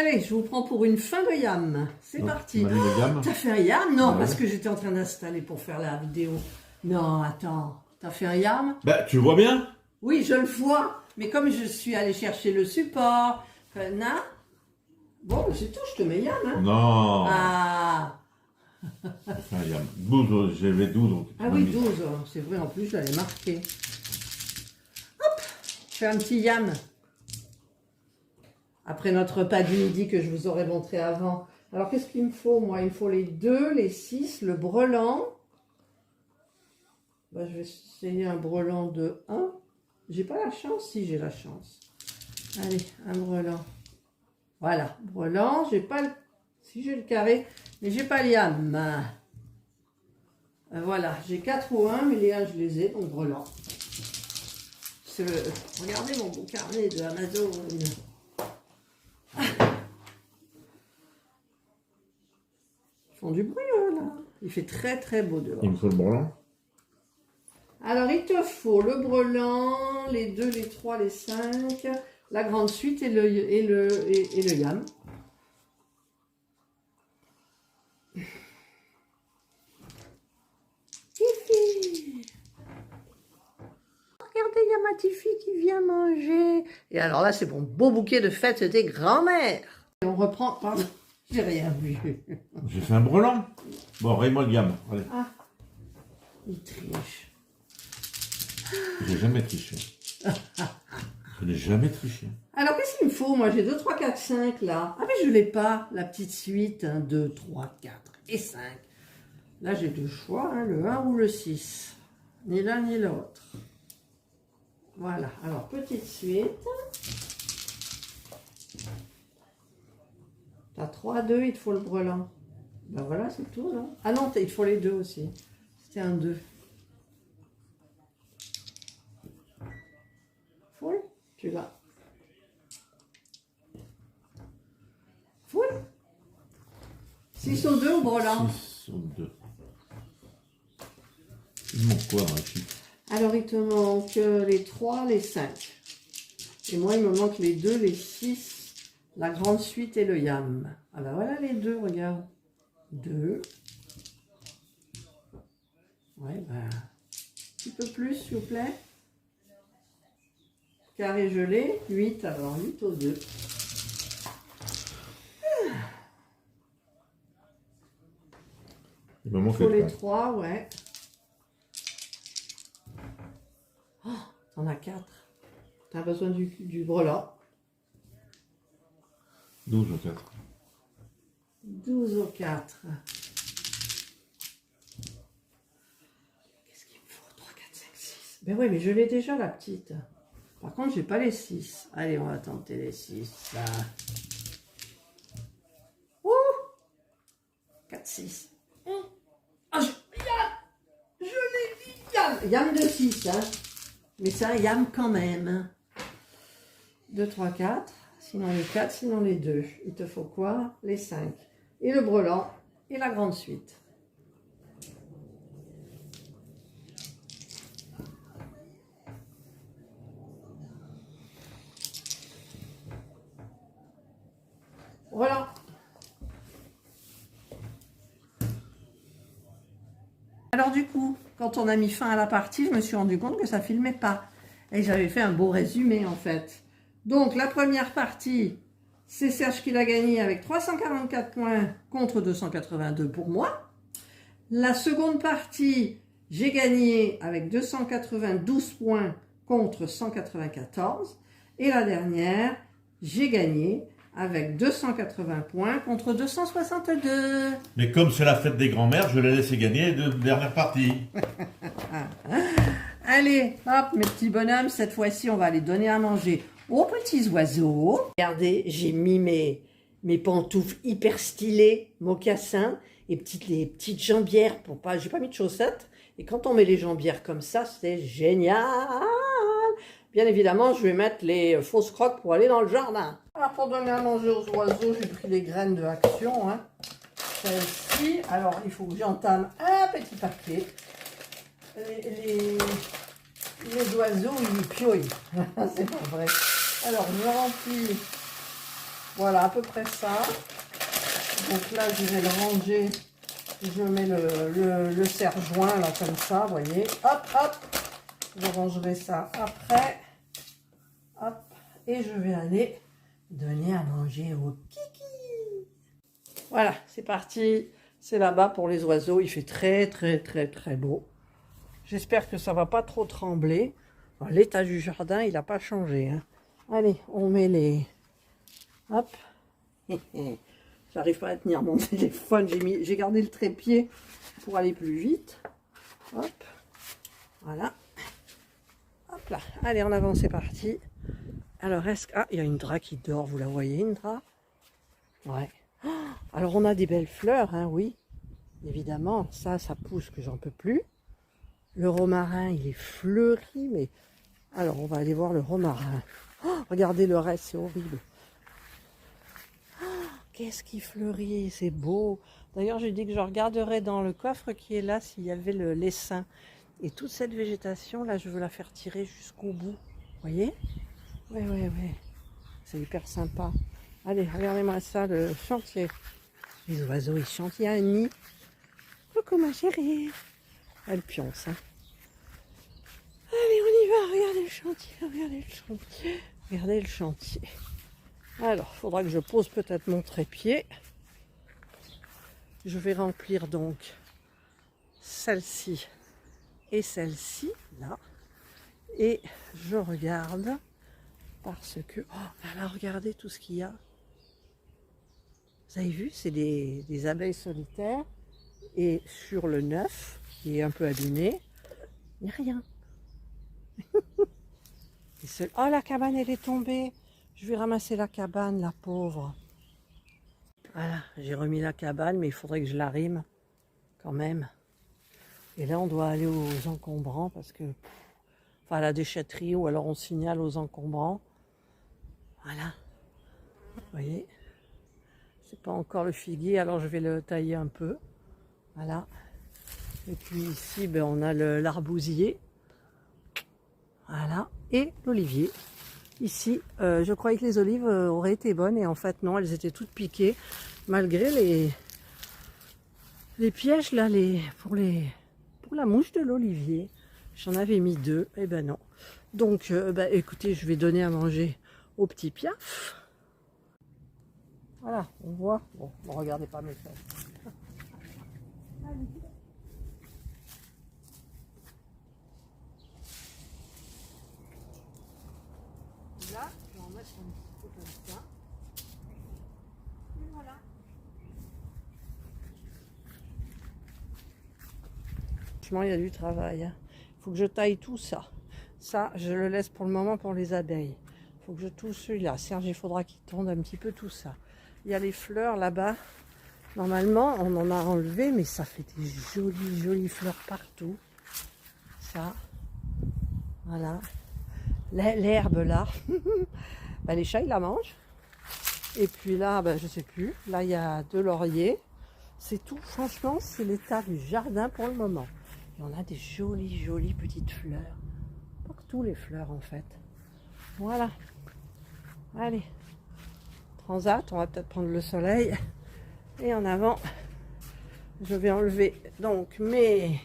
Allez, je vous prends pour une fin de yam. C'est parti. T'as fait un yam? Non, parce que j'étais en train d'installer pour faire la vidéo. Non, attends. T'as fait un yam? Bah, tu le vois bien? Oui, je le vois. Mais comme je suis allée chercher le support, non. Bon, c'est tout, je te mets yam. Hein. Non. Ah. Enfin, il y a 12, j'avais 12. Donc Ah oui, 12. C'est vrai, en plus, je l'avais marqué. Hop, je fais un petit yam. Après notre repas du midi que je vous aurais montré avant. Alors, qu'est-ce qu'il me faut, moi? Il me faut les 2, les 6, le brelan. Bah, je vais essayer un brelan de 1. J'ai pas la chance? Si, j'ai la chance. Allez, un brelan. Voilà, brelan. J'ai pas le... Si, j'ai le carré, mais j'ai pas le yam. Voilà, j'ai 4 ou 1, mais les 1, je les ai, donc brelan. Regardez mon beau carnet de Amazon. Ils font du bruit, là. Il fait très très beau dehors. Il me faut le brelan. Alors, il te faut le brelan, les 2, les 3, les 5, la grande suite et le yam. Tiffy! Regardez, il y a ma Tiffy qui vient manger. Et alors là, c'est mon beau bouquet de fêtes des grands-mères. Et on reprend... Pardon, j'ai rien vu. J'ai fait un brelan. Bon, raye-moi le gamme. Allez. Ah, il triche. J'ai jamais triché. Je n'ai jamais triché. Alors, qu'est-ce qu'il me faut? Moi, j'ai 2, 3, 4, 5 là. Ah, mais je ne l'ai pas, la petite suite. 1, 2, 3, 4 et 5. Là, j'ai 2 choix, hein, le 1 ou le 6. Ni l'un ni l'autre. Voilà. Alors, petite suite. T'as 3, 2, il te faut le brelan. Ben voilà, c'est tout, non? Ah non, il te faut les 2 aussi. C'était un 2. Full? Tu l'as. Full? 6 au 2 ou brelan? 6 au 2. Il manque quoi, Rachid? Alors, il te manque les 3, les 5. Et moi, il me manque les 2, les 6, la grande suite et le yam. Ah ben voilà les 2, regarde. 2. Ouais, ben, un petit peu plus, s'il vous plaît. Carré gelé, 8, alors 8 au 2. Il me manque Il faut les 3. 3, ouais. Oh, t'en as 4. T'as besoin du brelan. 12 au 4. 12 au 4. Qu'est-ce qu'il me faut? 3, 4, 5, 6. Ben oui, mais je l'ai déjà, la petite. Par contre, j'ai pas les 6. Allez, on va tenter les 6. Là. Ouh! 4, 6. Ah, je l'ai dit, yam! Yam de 6, hein. Mais c'est un yam quand même. 2, 3, 4. Sinon les 4, sinon les 2. Il te faut quoi? Les 5. Et le brelan et la grande suite. Voilà. Alors du coup, quand on a mis fin à la partie, je me suis rendu compte que ça filmait pas. Et j'avais fait un beau résumé en fait. Donc la première partie, c'est Serge qui l'a gagné avec 344 points contre 282 pour moi. La seconde partie, j'ai gagné avec 292 points contre 194. Et la dernière, j'ai gagné avec 280 points contre 262. Mais comme c'est la fête des grands-mères, je l'ai laissé gagner de dernière partie. Allez, hop, mes petits bonhommes, cette fois-ci, on va aller donner à manger aux petits oiseaux. Regardez, j'ai mis mes pantoufles hyper stylées, mocassins, et les petites jambières pour pas... J'ai pas mis de chaussettes. Et quand on met les jambières comme ça, c'est génial. Bien évidemment, je vais mettre les fausses croques pour aller dans le jardin. Alors, pour donner à manger aux oiseaux, j'ai pris les graines de Action. Hein. Celle-ci. Alors, il faut que j'entame un petit paquet. Les oiseaux, ils pioient. C'est pas vrai. Alors, je remplis Voilà, à peu près ça. Donc là, je vais le ranger. Je mets le serre-joint, là, comme ça, vous voyez. Hop, hop. Je rangerai ça après. Hop. Et je vais aller donner à manger au kiki. Voilà, c'est parti. C'est là-bas pour les oiseaux. Il fait très, très, très, très beau. J'espère que ça va pas trop trembler. L'état du jardin, il n'a pas changé. Hein. Allez, on met les... Hop. J'arrive pas à tenir mon téléphone. J'ai gardé le trépied pour aller plus vite. Hop. Voilà. Hop là. Allez, en avant, c'est parti. Alors, est-ce que... Ah, il y a une drap qui dort. Vous la voyez, une drap? Ouais. Oh, alors, on a des belles fleurs, hein, oui. Évidemment, ça pousse que j'en peux plus. Le romarin, il est fleuri, mais... Alors, on va aller voir le romarin. Oh, regardez le reste, c'est horrible. Oh, qu'est-ce qui fleurit, c'est beau. D'ailleurs, j'ai dit que je regarderais dans le coffre qui est là s'il y avait l'essaim. Et toute cette végétation, là, je veux la faire tirer jusqu'au bout. Vous voyez? Oui, oui, oui. C'est hyper sympa. Allez, regardez-moi ça, le chantier. Les oiseaux, ils chantent. Il y a un nid. Coucou, ma chérie. Elle pionce, hein. Allez, on y va, regardez le chantier, regardez le chantier, regardez le chantier. Alors, il faudra que je pose peut-être mon trépied. Je vais remplir donc celle-ci et celle-ci, là. Et je regarde, parce que... Oh, là, regardez tout ce qu'il y a. Vous avez vu, c'est des abeilles solitaires. Et sur le neuf, qui est un peu abîmé, il n'y a rien. Oh, la cabane, elle est tombée. Je vais ramasser la cabane, la pauvre. Voilà, j'ai remis la cabane, mais il faudrait que je la rime quand même. Et là, on doit aller aux encombrants parce que... Enfin, à la déchetterie, ou alors on signale aux encombrants. Voilà. Vous voyez? C'est pas encore le figuier, alors je vais le tailler un peu. Voilà. Et puis ici, ben, on a l'arbousier. Voilà, et l'olivier. Ici, je croyais que les olives auraient été bonnes et en fait non, elles étaient toutes piquées malgré les pièges là, pour la mouche de l'olivier. J'en avais mis 2, et ben non. Donc, écoutez, je vais donner à manger au petit Piaf. Voilà, on voit. Bon, ne regardez pas mes fesses. Là, je vais en mettre un petit peu comme ça. Et voilà. Franchement, il y a du travail. Hein. Il faut que je taille tout ça. Ça, je le laisse pour le moment pour les abeilles. Il faut que je touche celui-là. Serge, il faudra qu'il tourne un petit peu tout ça. Il y a les fleurs là-bas. Normalement, on en a enlevé, mais ça fait des jolies, jolies fleurs partout. Ça. Voilà. L'herbe là. Ben, les chats, ils la mangent. Et puis là, ben, je sais plus. Là, il y a 2 lauriers. C'est tout. Franchement, c'est l'état du jardin pour le moment. Et on a des jolies, jolies petites fleurs. Partout les fleurs, en fait. Voilà. Allez. Transat, on va peut-être prendre le soleil. Et en avant, je vais enlever donc mes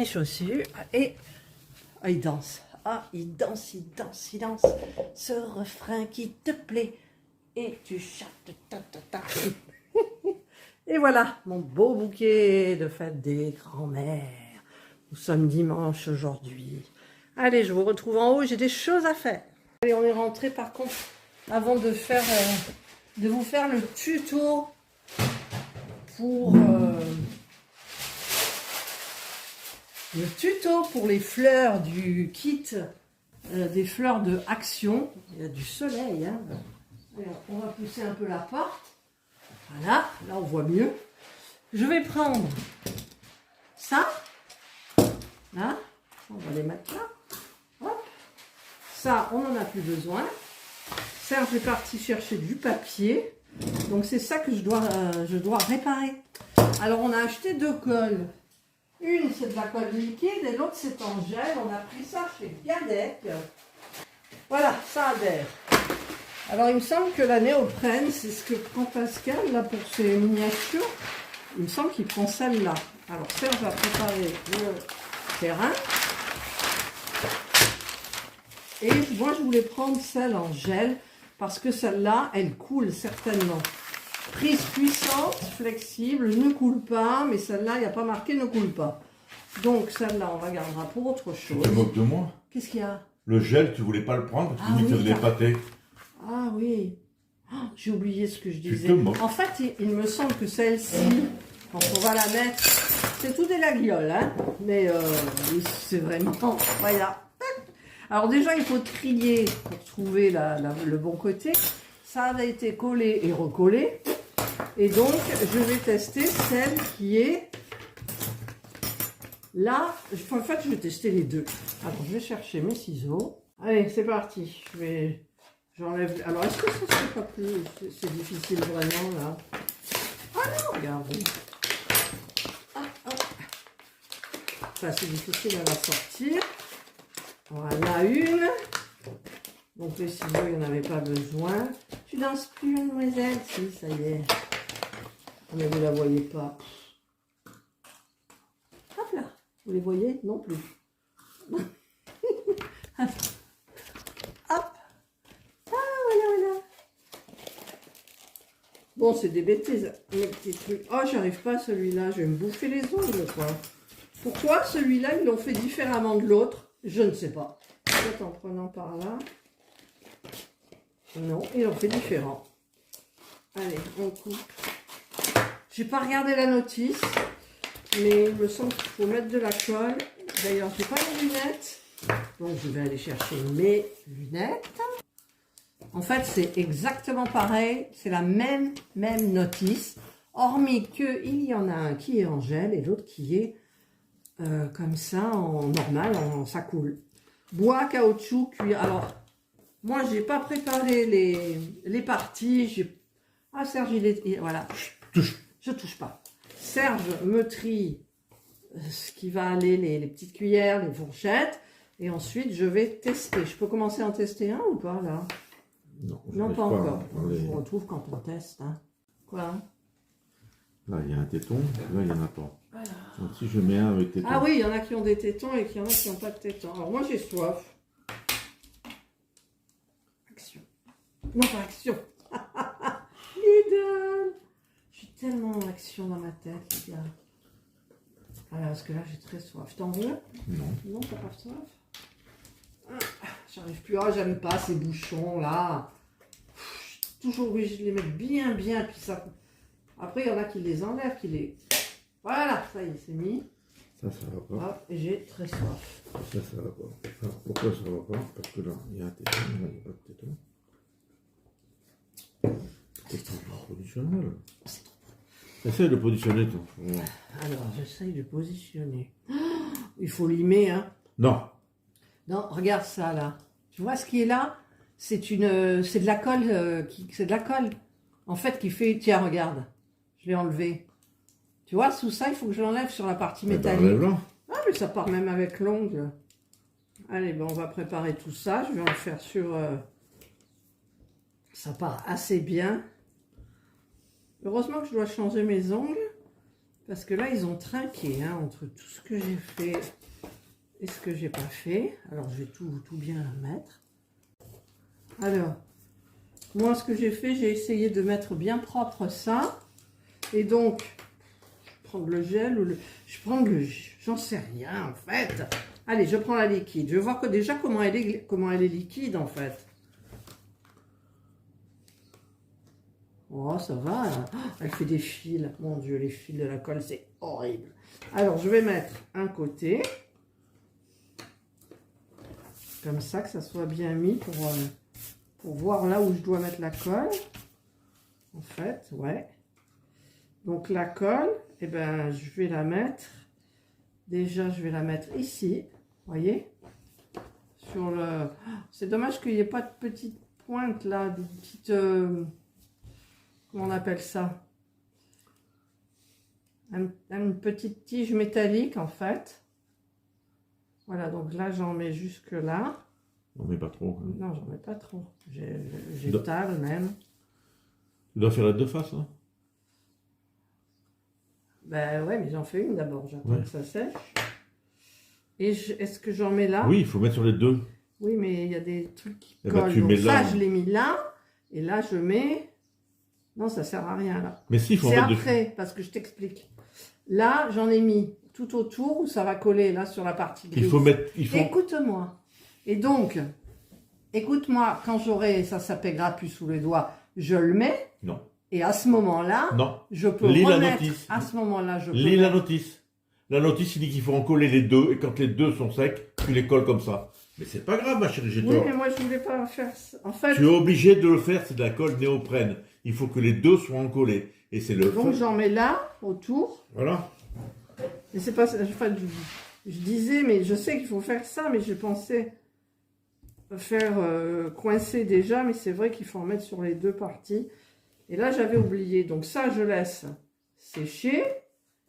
chaussures. Et ah, il danse. Ah, il danse, il danse, il danse. Ce refrain qui te plaît. Et tu chantes. Et voilà, mon beau bouquet de fête des grands-mères. Nous sommes dimanche aujourd'hui. Allez, je vous retrouve en haut, j'ai des choses à faire. Allez, on est rentré par contre, avant de vous faire le tuto pour les fleurs du kit des fleurs de Action. Il y a du soleil, hein. Alors, on va pousser un peu la porte. Voilà, là on voit mieux. Je vais prendre ça. Là, on va les mettre là. Hop. Ça, on n'en a plus besoin. Serge est parti chercher du papier. Donc c'est ça que je dois réparer. Alors on a acheté 2 colles. Une c'est de la colle liquide et l'autre c'est en gel. On a pris ça chez Gadec. Voilà, ça adhère. Alors, il me semble que la néoprène, c'est ce que prend Pascal, là, pour ses miniatures. Il me semble qu'il prend celle-là. Alors, Serge va préparer le terrain. Et moi, je voulais prendre celle en gel, parce que celle-là, elle coule certainement. Prise puissante, flexible, ne coule pas, mais celle-là, il n'y a pas marqué ne coule pas. Donc, celle-là, on la gardera pour autre Tu chose. te moques de moi? Qu'est-ce qu'il y a? Le gel, tu voulais pas le prendre? Tu dis que oui, tu des pâtés. Ah oui, oh, j'ai oublié ce que je Tu disais. te moques. En fait, il me semble que celle-ci, quand on va la mettre, c'est tout des laguioles, hein, mais c'est vraiment, voilà. Alors déjà, il faut trier pour trouver le bon côté. Ça avait été collé et recollé. Et donc, je vais tester celle qui est là. En fait, je vais tester les deux. Alors, je vais chercher mes ciseaux. Allez, c'est parti. J'enlève. Alors, est-ce que ça serait pas plus... C'est difficile vraiment, là. Ah non, regardez. Ah, ah. Enfin, c'est difficile à la sortir. Voilà une. Donc les ciseaux, il n'y en avait pas besoin. Tu danses plus, mademoiselle? Si, ça y est. Mais vous la voyez pas. Hop là. Vous les voyez? Non plus. Hop. Ah, voilà. Bon, c'est des bêtises. Mes petits trucs. Oh, j'arrive pas à celui-là. Je vais me bouffer les ongles, quoi. Pourquoi celui-là, ils l'ont fait différemment de l'autre? Je ne sais pas. Peut-être en prenant par là. Non, ils l'ont fait différent. Allez, on coupe. J'ai pas regardé la notice, mais il me semble qu'il faut mettre de la colle. D'ailleurs, j'ai pas les lunettes, donc je vais aller chercher mes lunettes. En fait, c'est exactement pareil. C'est la même notice, hormis qu'il y en a un qui est en gel et l'autre qui est comme ça, en normal, ça coule. Bois, caoutchouc, cuir. Alors, moi, j'ai pas préparé les parties. Ah, Serge, voilà. Je touche pas. Serge me trie ce qui va aller, les petites cuillères, les fourchettes. Et ensuite, je vais tester. Je peux commencer à en tester un ou pas, là? Non, pas encore. On se retrouve quand on teste. Hein. Quoi? Là, il y a un téton. Là, il n'y en a pas. Voilà. Donc, si je mets un avec téton. Ah oui, il y en a qui ont des tétons et il y en a qui n'ont pas de tétons. Alors, moi, j'ai soif. Action. Non, pas action. L'idole. Je suis tellement en action dans ma tête, les gars. Voilà, parce que là, j'ai très soif. T'en veux? Non. Non, t'as pas soif? Ah, j'arrive plus. Ah, j'aime pas ces bouchons, là. Toujours obligé de les mettre bien, puis ça... Après, il y en a qui les enlèvent, Voilà, ça y est, c'est mis. Ça va pas. Hop, et j'ai très soif. Ça va pas. Alors, pourquoi ça va pas? Parce que là, il y a un téton, là, il n'y a pas de téton. C'est trop positionnel. Essaye de positionner, toi. Ouais. Alors, j'essaye de positionner. Oh, il faut limer, hein. Non. Non, regarde ça, là. Tu vois ce qui est là? C'est de la colle, c'est de la colle. En fait, qui fait... Tiens, regarde. Je l'ai enlevé. Tu vois, sous ça, il faut que je l'enlève sur la partie métallique. Ah, mais ça part même avec l'ongle. Allez, ben, on va préparer tout ça. Je vais en faire sur... Ça part assez bien. Heureusement que je dois changer mes ongles. Parce que là, ils ont trinqué, hein, entre tout ce que j'ai fait et ce que j'ai pas fait. Alors, je vais tout bien mettre. Alors, moi, ce que j'ai fait, j'ai essayé de mettre bien propre ça. Et donc, je prends le gel ou je prends j'en sais rien, en fait. Allez, je prends la liquide. Je vais voir déjà comment elle est liquide, en fait. Oh, ça va. Elle fait des fils. Mon Dieu, les fils de la colle, c'est horrible. Alors, je vais mettre un côté. Comme ça, que ça soit bien mis pour voir là où je dois mettre la colle. En fait, ouais. Donc, la colle, eh ben, je vais la mettre. Déjà, je vais la mettre ici. Voyez? Sur le... C'est dommage qu'il n'y ait pas de petite pointe là, de petite... Comment on appelle ça? Une petite tige métallique en fait. Voilà, donc là j'en mets jusque là. On met pas trop. Hein. Non, j'en mets pas trop. J'étale même. Tu dois faire la deux faces, hein. Ben ouais, mais j'en fais une d'abord. J'attends Ouais. que ça sèche. Et est-ce que j'en mets là? Oui, il faut mettre sur les deux. Oui, mais il y a des trucs qui Eh ben, collent. tu Donc mets ça, là. je l'ai mis là. Et là, je mets... Non, ça sert à rien là. Mais si, il faut en C'est mettre après, parce que je t'explique. Là, j'en ai mis tout autour où ça va coller là sur la partie grise. Il faut mettre. Il faut... Écoute-moi. Et donc, écoute-moi, quand j'aurai ça s'appelle plus sous les doigts, je le mets. Non. Et à ce moment-là, Non. je peux Lis la remettre. notice. À ce moment-là, je peux. Lis la notice. La notice, il dit qu'il faut en coller les deux. Et quand les deux sont secs, tu les colles comme ça. Mais c'est pas grave, ma chérie, j'ai Oui, tort. mais moi, je voulais pas faire ça. En fait, Tu es obligé de le faire, c'est de la colle néoprène. Il faut que les deux soient encollés. Et c'est le. donc j'en mets là, autour. Voilà. Mais c'est pas. Enfin, je disais, mais je sais qu'il faut faire ça, mais je pensais faire coincer déjà, mais c'est vrai qu'il faut en mettre sur les deux parties. Et là, j'avais oublié. Donc ça, je laisse sécher.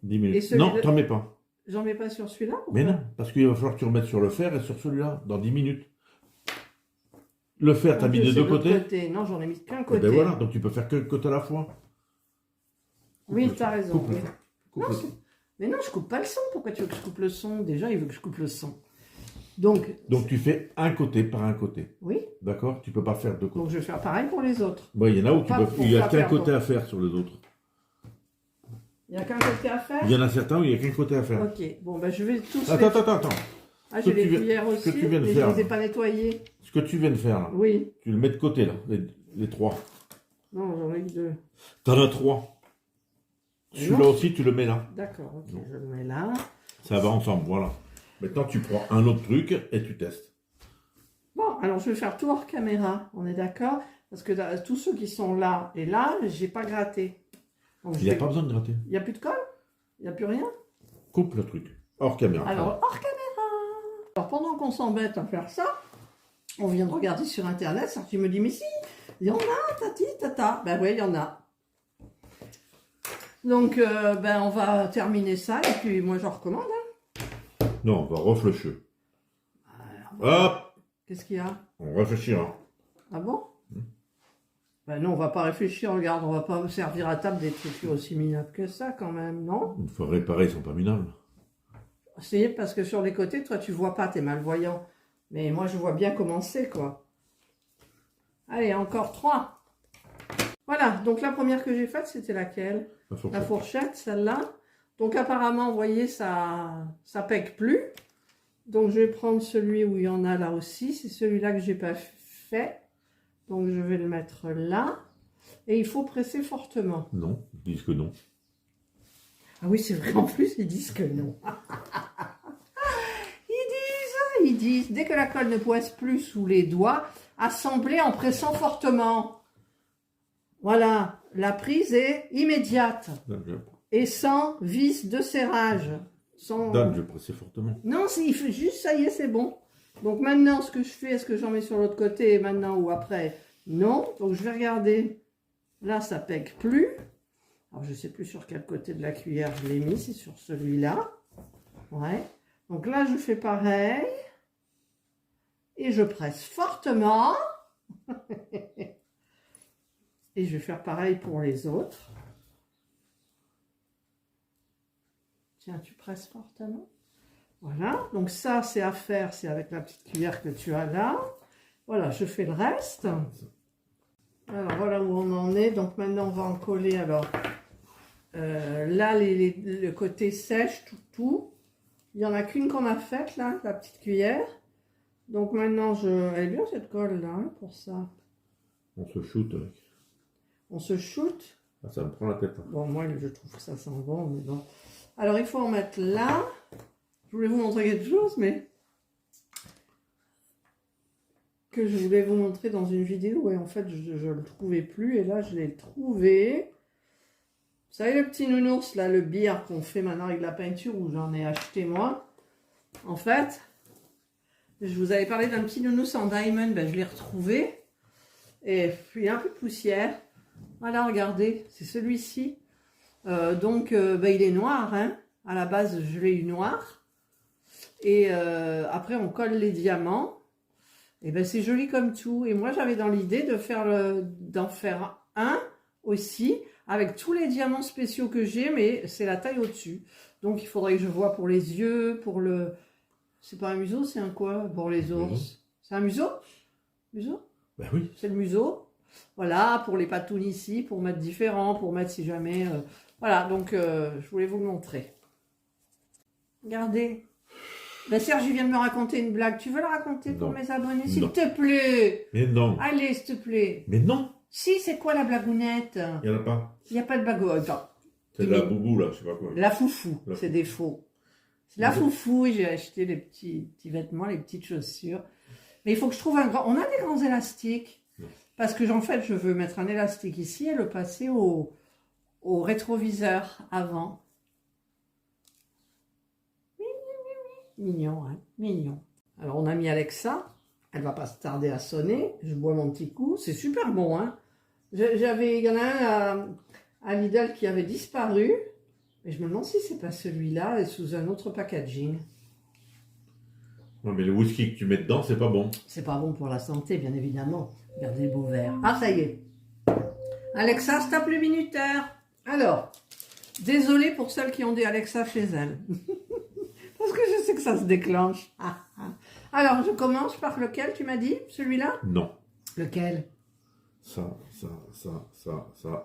10 minutes. Et celui Non, de- t'en mets pas. J'en mets pas sur celui-là ou Mais pas? non, parce qu'il va falloir que tu remettes sur le fer et sur celui-là, dans 10 minutes. Le fer, t'as Mon mis Dieu, des c'est deux de l'autre côtés. Non, j'en ai mis qu'un Et côté. ben voilà, donc tu peux faire que le côté à la fois. Oui, t'as raison. Coupe-le. Oui. Coupe-le. Non, mais non, je coupe pas le son. Pourquoi tu veux que je coupe le son? Déjà, il veut que je coupe le son. Donc, Donc tu fais un côté par un côté. oui. D'accord? Tu peux pas faire deux Donc, côtés. je vais faire pareil pour les autres. Bon, il y en a où tu Pas- peux... pour il y a pas qu'un faire côté donc. à faire sur les autres. Il n'y a qu'un côté à faire? Il y en a certains où il y a qu'un côté à faire. Ok. Bon, ben, je vais tous Attends, attends, attends. Ah, Ce j'ai que les tu viens- cuillères ce aussi, que tu viens de mais faire, je les ai là. pas nettoyées. Ce que tu viens de faire là, Oui. tu le mets de côté là, les trois. Non, j'en ai que deux. T'en as trois. Celui-là Non. aussi, tu le mets là. D'accord, ok. Non. Je le mets là. Ça va ensemble, voilà. Maintenant, tu prends un autre truc et tu testes. Bon, alors je vais faire tout hors caméra, on est d'accord? Parce que tous ceux qui sont là et là, j'ai pas gratté. Donc, Il n'y a pas besoin de gratter. Il n'y a plus de colle? Il n'y a plus rien? Coupe le truc. Hors caméra. Alors, hors caméra. Alors, pendant qu'on s'embête à faire ça, on vient de regarder sur Internet, ça, tu me dis, mais si, il y en a, tati, tata. Ben oui, il y en a. Donc, ben, on va terminer ça, et puis moi, j'en recommande. Hein. Non, on va réfléchir. Hop, Qu'est-ce qu'il y a? on réfléchira. Ah bon? Ben non, on va pas réfléchir, regarde, on va pas servir à table des trucs aussi minables que ça, quand même, non? Une fois réparés, ils sont pas minables. C'est parce que sur les côtés, toi, tu vois pas, t'es malvoyant. Mais moi, je vois bien comment c'est, quoi. Allez, encore 3. Voilà, donc la première que j'ai faite, c'était laquelle? La fourchette, celle-là. Donc apparemment, vous voyez, ça pèque plus. Donc je vais prendre celui où il y en a là aussi. C'est celui-là que j'ai pas fait. Donc je vais le mettre là. Et il faut presser fortement. Non, ils disent que non. Ah oui, c'est vrai, en plus, ils disent que non. Ils disent, dès que la colle ne poisse plus sous les doigts, assembler en pressant fortement. Voilà, la prise est immédiate et sans vis de serrage. Sans... Dan, je vais presser fortement. Non, il fait juste, ça y est, c'est bon. Donc maintenant, ce que je fais, est-ce que j'en mets sur l'autre côté maintenant ou après? Non, donc je vais regarder. Là, ça pègue plus. Alors, je ne sais plus sur quel côté de la cuillère je l'ai mis, c'est sur celui-là. Ouais. Donc là, je fais pareil. Et je presse fortement. Et je vais faire pareil pour les autres. Tiens, tu presses fortement. Voilà. Donc ça, c'est à faire. C'est avec la petite cuillère que tu as là. Voilà, je fais le reste. Alors, voilà où on en est. Donc maintenant, on va en coller. Alors, là, le côté sèche, tout. Il n'y en a qu'une qu'on a faite, là, la petite cuillère. Donc maintenant, elle est bien cette colle là, hein, pour ça. On se shoot avec. On se shoot. Ah, ça me prend la tête. Hein. Bon, moi, je trouve que ça sent bon, mais bon. Alors, il faut en mettre là. Je voulais vous montrer quelque chose, mais que je voulais vous montrer dans une vidéo. Et en fait, je ne le trouvais plus. Et là, je l'ai trouvé. Vous savez, le petit nounours, là, le beer qu'on fait maintenant avec la peinture, où j'en ai acheté moi. En fait... Je vous avais parlé d'un petit nounours en diamond, ben, je l'ai retrouvé. Et il y a un peu de poussière. Voilà, regardez, c'est celui-ci. Donc, ben, il est noir. Hein. À la base, je l'ai eu noir. Et après, on colle les diamants. Et ben c'est joli comme tout. Et moi j'avais dans l'idée d'en faire un aussi avec tous les diamants spéciaux que j'ai, mais c'est la taille au-dessus. Donc il faudrait que je vois pour les yeux, pour le... C'est pas un museau, c'est un quoi pour les ours? C'est un museau? Museau? Ben oui. C'est le museau. Voilà, pour les patounes ici, pour mettre différents, pour mettre si jamais... Voilà, donc je voulais vous le montrer. Regardez. Ben Serge, il vient de me raconter une blague. Tu veux la raconter pour Non. mes abonnés, s'il Non. te plaît? Mais non. Allez, s'il te plaît. Mais non. Si, c'est quoi la blagounette? Il n'y en a pas. Il n'y a pas de blagounette. Attends. C'est de la boubou, là, je sais pas quoi. La foufou, La c'est des faux. C'est la foufou et j'ai acheté les petits vêtements, les petites chaussures. Mais il faut que je trouve un grand... On a des grands élastiques. Non. Parce que en fait, je veux mettre un élastique ici et le passer au rétroviseur avant. Mignon, hein, mignon. Alors, on a mis Alexa. Elle va pas se tarder à sonner. Je bois mon petit coup. C'est super bon, hein. Il y en a un à Lidl qui avait disparu. Mais je me demande si c'est pas celui-là et sous un autre packaging. Non, mais le whisky que tu mets dedans, c'est pas bon. C'est pas bon pour la santé, bien évidemment. Regardez les beaux verres. Ah, ça y est. Alexa, stop le minuteur. Alors, désolée pour celles qui ont des Alexa chez elles. Parce que je sais que ça se déclenche. Ah, ah. Alors, je commence par lequel, tu m'as dit? Celui-là? Non. Lequel? Ça,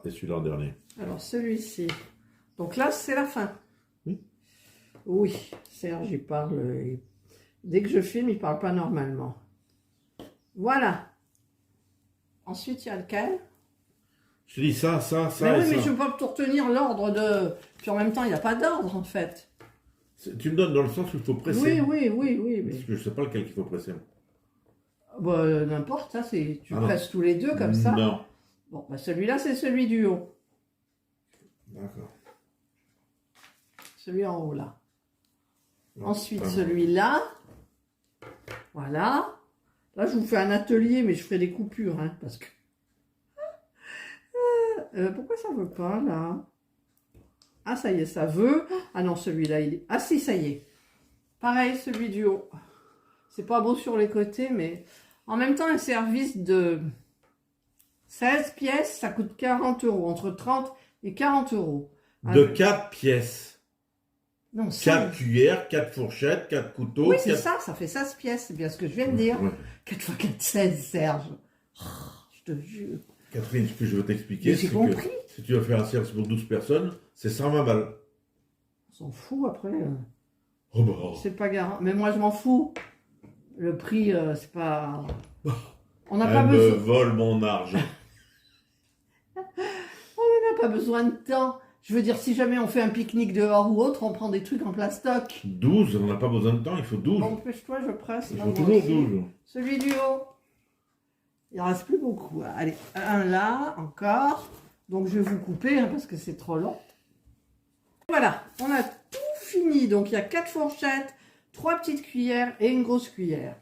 et celui-là en dernier. Alors, celui-ci. Donc là, c'est la fin. Oui. Oui, Serge, il parle... Dès que je filme, il parle pas normalement. Voilà. Ensuite, il y a lequel? Je te dis ça mais et oui, mais ça. je ne peux pas tout retenir l'ordre de... Puis en même temps, il n'y a pas d'ordre, en fait. Tu me donnes dans le sens où il faut presser. Oui. Mais... Parce que je sais pas lequel qu'il faut presser. Bah, n'importe, ça, c'est... Tu Ah non. presses tous les deux, comme ça. Non. Bon, bah, celui-là, c'est celui du haut. D'accord. Celui en haut, là. Non, Ensuite, pas celui-là. Voilà. Là, je vous fais un atelier, mais je ferai des coupures, hein, parce que... pourquoi ça veut pas, là? Ah, ça y est, ça veut. Ah non, celui-là, il est... Ah si, ça y est. Pareil, celui du haut. C'est pas beau sur les côtés, mais... En même temps, un service de 16 pièces, ça coûte 40 €. Entre 30 et 40 €. De 4 pièces. Non, 4 cuillères, 4 fourchettes, 4 couteaux. Oui, c'est 4... ça fait 16 pièces. C'est bien ce que je viens de dire. Ouais. 4 x 4, 16, Serge. Oh, je te jure. Catherine, ce que je veux t'expliquer, Mais j'ai c'est compris. que si tu veux faire un service pour 12 personnes, c'est 120 balles. On s'en fout après. Oh bah. C'est pas garant. Mais moi, je m'en fous. Le prix, c'est pas... On n'a Elle pas me besoin... vole mon argent. On n'a pas besoin de temps. Je veux dire, si jamais on fait un pique-nique dehors ou autre, on prend des trucs en plastoc. 12, on n'a pas besoin de temps, il faut 12. Bon, empêche-toi, je presse. Il là, faut moi toujours aussi. 12. Celui du haut. Il en reste plus beaucoup. Allez, un là, encore. Donc, je vais vous couper, hein, parce que c'est trop long. Voilà, on a tout fini. Donc, il y a 4 fourchettes, 3 petites cuillères et une grosse cuillère.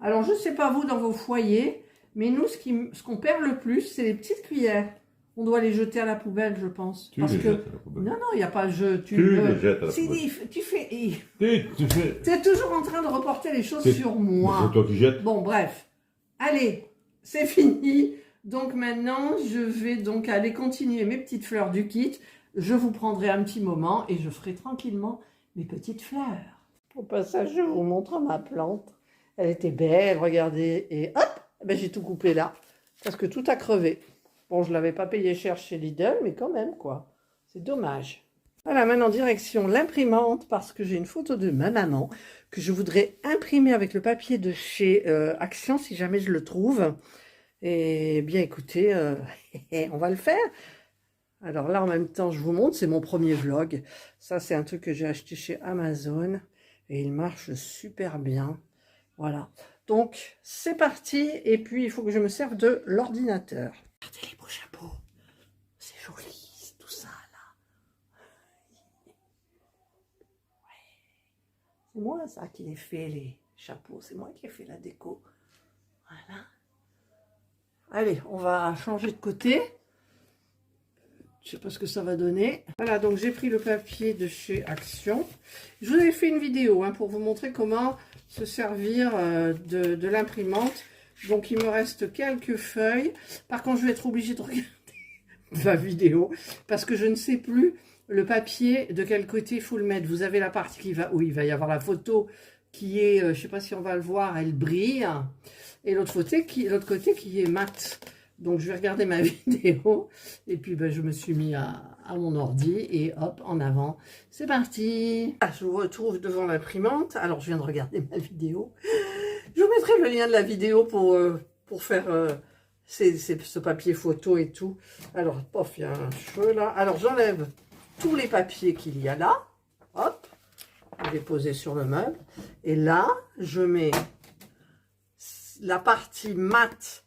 Alors, je ne sais pas vous dans vos foyers, mais nous, ce qu'on perd le plus, c'est les petittes cuillères. On doit les jeter à la poubelle, je pense. Tu parce les que... jettes à la poubelle. Non, il n'y a pas je. Tu les jettes à la Si, poubelle. tu fais... Tu fais... Tu es toujours en train de reporter les choses sur Mais moi. c'est toi qui jettes. Bon, bref. Allez, c'est fini. Donc maintenant, je vais donc aller continuer mes petites fleurs du kit. Je vous prendrai un petit moment et je ferai tranquillement mes petites fleurs. Au passage, je vous montre ma plante. Elle était belle, regardez. Et hop, ben, j'ai tout coupé là. Parce que tout a crevé. Bon, je ne l'avais pas payé cher chez Lidl, mais quand même, quoi. C'est dommage. Voilà, maintenant direction l'imprimante parce que j'ai une photo de ma maman que je voudrais imprimer avec le papier de chez Action si jamais je le trouve. Et bien écoutez, on va le faire. Alors là, en même temps, je vous montre, c'est mon premier vlog. Ça, c'est un truc que j'ai acheté chez Amazon et il marche super bien. Voilà. Donc, c'est parti. Et puis, il faut que je me serve de l'ordinateur. Regardez les beaux chapeaux. C'est joli, tout ça, là. Ouais. C'est moi, ça, qui les fait, les chapeaux. C'est moi qui ai fait la déco. Voilà. Allez, on va changer de côté. Je sais pas ce que ça va donner. Voilà, donc j'ai pris le papier de chez Action. Je vous avais fait une vidéo hein, pour vous montrer comment se servir de l'imprimante. Donc, il me reste quelques feuilles. Par contre, je vais être obligée de regarder ma vidéo parce que je ne sais plus le papier de quel côté il faut le mettre. Vous avez la partie où il va y avoir la photo qui est, je ne sais pas si on va le voir, elle brille. Et l'autre côté qui est mat. Donc, je vais regarder ma vidéo. Et puis, ben, je me suis mis à mon ordi. Et hop, en avant. C'est parti. Je vous retrouve devant l'imprimante. Alors, je viens de regarder ma vidéo. Je vous mettrai le lien de la vidéo pour faire ce papier photo et tout. Alors, pof, il y a un cheveu là. Alors, j'enlève tous les papiers qu'il y a là. Hop. Je vais poser sur le meuble. Et là, je mets la partie mat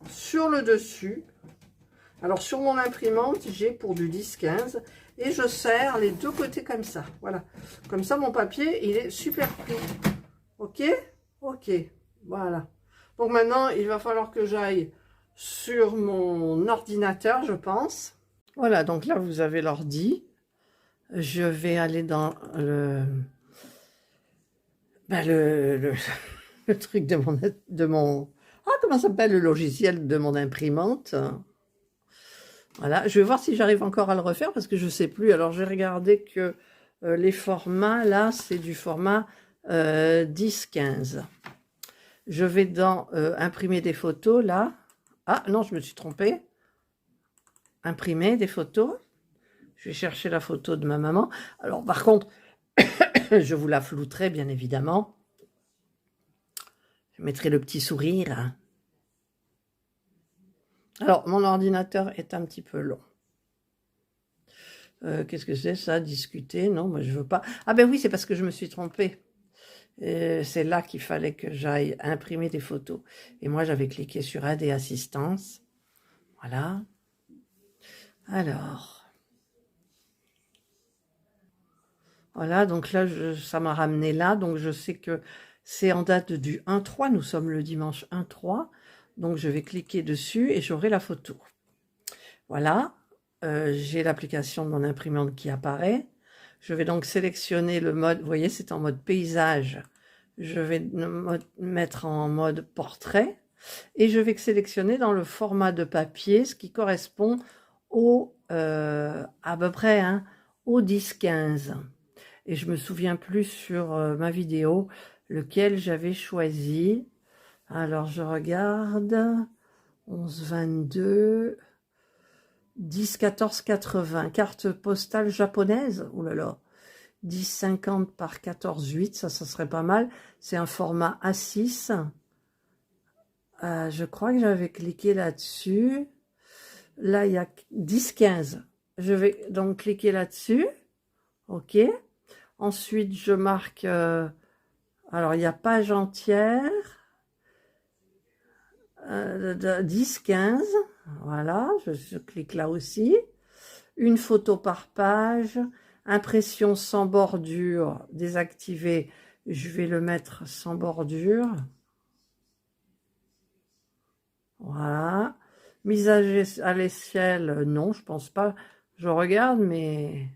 sur le dessus. Alors, sur mon imprimante, j'ai pour du 10-15. Et je serre les deux côtés comme ça. Voilà. Comme ça, mon papier, il est super pris. Ok ? Ok. Voilà. Donc, maintenant, il va falloir que j'aille sur mon ordinateur, je pense. Voilà. Donc, là, vous avez l'ordi. Je vais aller dans le truc de mon comment ça s'appelle, le logiciel de mon imprimante. Voilà, je vais voir si j'arrive encore à le refaire parce que je ne sais plus. Alors, j'ai regardé que les formats, là, c'est du format 10-15. Je vais dans imprimer des photos, là. Ah, non, je me suis trompée. Imprimer des photos. Je vais chercher la photo de ma maman. Alors, par contre, je vous la flouterai, bien évidemment. Je mettrai le petit sourire. Alors, mon ordinateur est un petit peu long. Qu'est-ce que c'est ça? Discuter? Non, moi je veux pas. Ah ben oui, c'est parce que je me suis trompée. C'est là qu'il fallait que j'aille imprimer des photos. Et moi, j'avais cliqué sur Aide et assistance. Voilà. Alors. Voilà, donc là, ça m'a ramené là. Donc, je sais que c'est en date du 1-3. Nous sommes le dimanche 1-3. Donc, je vais cliquer dessus et j'aurai la photo. Voilà. J'ai l'application de mon imprimante qui apparaît. Je vais donc sélectionner le mode. Vous voyez, c'est en mode paysage. Je vais mettre en mode portrait. Et je vais sélectionner dans le format de papier ce qui correspond au, à peu près, hein, au 10-15. Et je me souviens plus sur ma vidéo lequel j'avais choisi. Alors, je regarde. 11-22, 10-14-80. Carte postale japonaise. Oh là là. 10-50 par 14-8. Ça serait pas mal. C'est un format A6. Je crois que j'avais cliqué là-dessus. Là, il y a 10-15. Je vais donc cliquer là-dessus. OK. Ensuite, je marque... alors, il y a page entière. 10-15. Voilà, je clique là aussi. Une photo par page. Impression sans bordure. Désactivé. Je vais le mettre sans bordure. Voilà. Mise à l'échelle, non, je pense pas. Je regarde, mais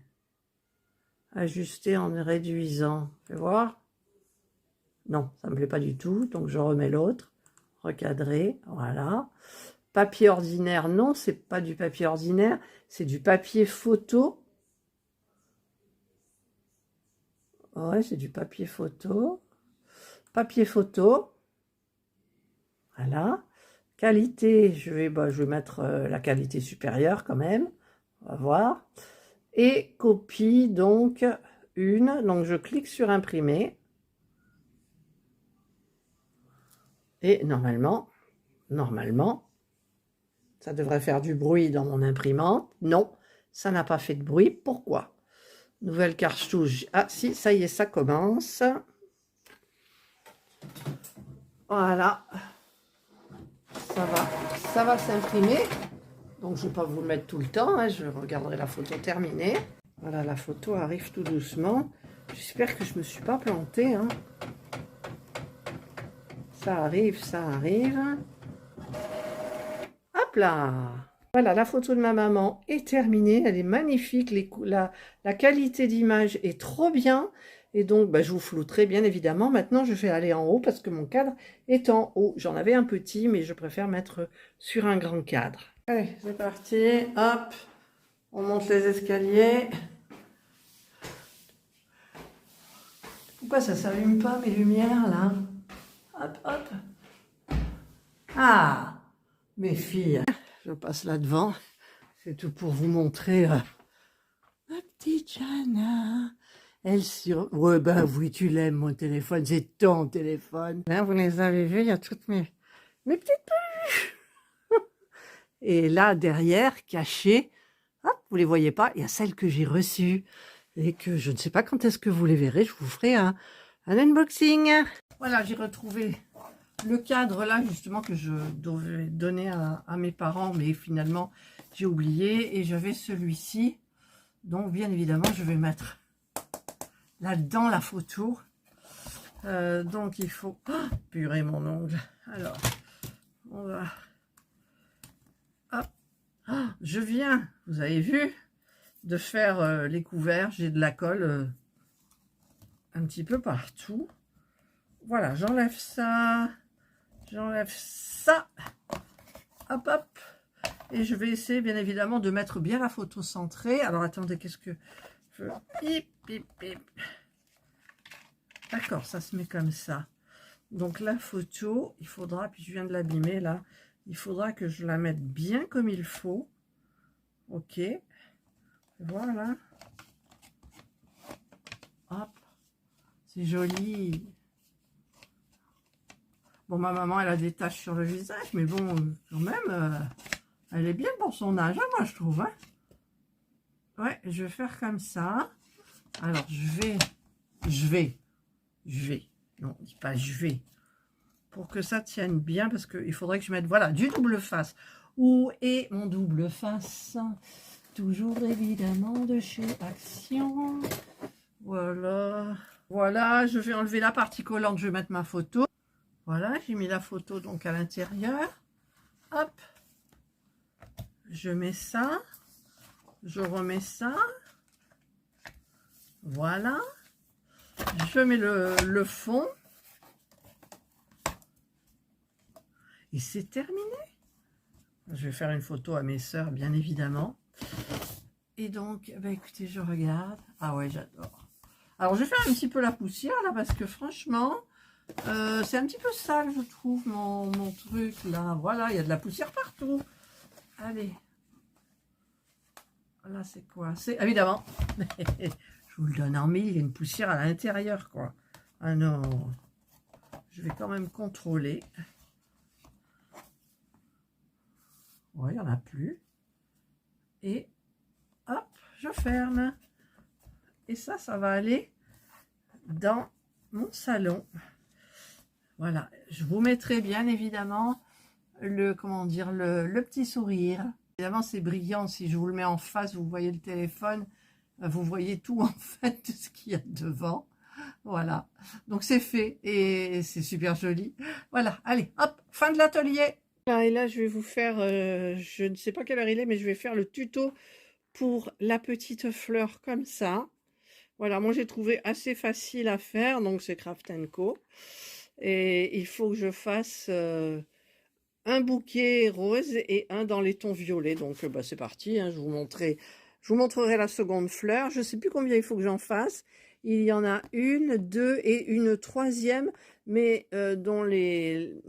ajuster en réduisant. Fais voir. Non, ça me plaît pas du tout. Donc je remets l'autre. Recadrer, voilà. Papier ordinaire, non, c'est pas du papier ordinaire, c'est du papier photo. Ouais, c'est du papier photo. Papier photo. Voilà. Qualité, je vais mettre la qualité supérieure quand même. On va voir. Et copie, donc, une. Donc, je clique sur imprimer. Et normalement, ça devrait faire du bruit dans mon imprimante. Non, ça n'a pas fait de bruit. Pourquoi? Nouvelle cartouche. Ah si, ça y est, ça commence. Voilà. Ça va s'imprimer. Donc, je ne vais pas vous le mettre tout le temps. Hein. Je regarderai la photo terminée. Voilà, la photo arrive tout doucement. J'espère que je ne me suis pas plantée. Hein. Ça arrive, ça arrive. Hop là! Voilà, la photo de ma maman est terminée. Elle est magnifique. La qualité d'image est trop bien. Et donc, bah, je vous flouterai bien évidemment. Maintenant, je vais aller en haut parce que mon cadre est en haut. J'en avais un petit, mais je préfère mettre sur un grand cadre. Allez, c'est parti. Hop, on monte les escaliers. Pourquoi ça s'allume pas mes lumières là? Hop, hop. Ah, mes filles. Je passe là devant. C'est tout pour vous montrer ma petite Jana. Elle sur... Ouais, ben oui, tu l'aimes, mon téléphone. C'est ton téléphone. Là, vous les avez vus, il y a toutes mes petites peluches. Et là, derrière, cachées, hop, vous les voyez pas, il y a celles que j'ai reçues. Et que je ne sais pas quand est-ce que vous les verrez. Je vous ferai un unboxing. Voilà, j'ai retrouvé le cadre là, justement, que je devais donner à mes parents. Mais finalement, j'ai oublié. Et j'avais celui-ci. Donc, bien évidemment, je vais mettre là-dedans la photo. Donc il faut... Oh, purée mon ongle. Alors, on va... Hop. Oh, je viens, vous avez vu, de faire les couverts. J'ai de la colle un petit peu partout. Voilà, j'enlève ça. J'enlève ça. Hop, hop. Et je vais essayer, bien évidemment, de mettre bien la photo centrée. Alors, attendez, qu'est-ce que... Hip, hip, hip. D'accord, ça se met comme ça. Donc la photo, il faudra, puis je viens de l'abîmer là, il faudra que je la mette bien comme il faut. Ok. Voilà. Hop. C'est joli. Bon, ma maman, elle a des taches sur le visage, mais bon, quand même, elle est bien pour son âge, hein, moi je trouve. Hein. Ouais, je vais faire comme ça. Alors, je vais. Non, dis pas je vais. Pour que ça tienne bien, parce qu'il faudrait que je mette, voilà, du double face. Où est mon double face? Toujours évidemment de chez Action. Voilà. Voilà, je vais enlever la partie collante, je vais mettre ma photo. Voilà, j'ai mis la photo donc à l'intérieur. Hop. Je mets ça. Je remets ça. Voilà. Je mets le fond. Et c'est terminé. Je vais faire une photo à mes sœurs, bien évidemment. Et donc, bah écoutez, je regarde. Ah ouais, j'adore. Alors, je vais faire un petit peu la poussière, là, parce que franchement, c'est un petit peu sale, je trouve, mon truc, là. Voilà, il y a de la poussière partout. Allez. Là, c'est quoi? C'est, évidemment, je vous le donne en mille, il y a une poussière à l'intérieur, quoi. Ah non. Je vais quand même contrôler. Ouais, il n'y en a plus. Et hop, je ferme. Et ça va aller dans mon salon. Voilà, je vous mettrai bien évidemment comment dire, le petit sourire. Évidemment, c'est brillant. Si je vous le mets en face, vous voyez le téléphone, vous voyez tout en fait, de ce qu'il y a devant. Voilà, donc c'est fait et c'est super joli. Voilà, allez, hop, fin de l'atelier. Et là, je vais vous faire, je ne sais pas quelle heure il est, mais je vais faire le tuto pour la petite fleur comme ça. Voilà, moi j'ai trouvé assez facile à faire, donc c'est Craft & Co. Et il faut que je fasse un bouquet rose et un dans les tons violets. Donc bah, c'est parti, hein, je vous montrerai la seconde fleur. Je ne sais plus combien il faut que j'en fasse. Il y en a une, deux et une troisième, mais dont les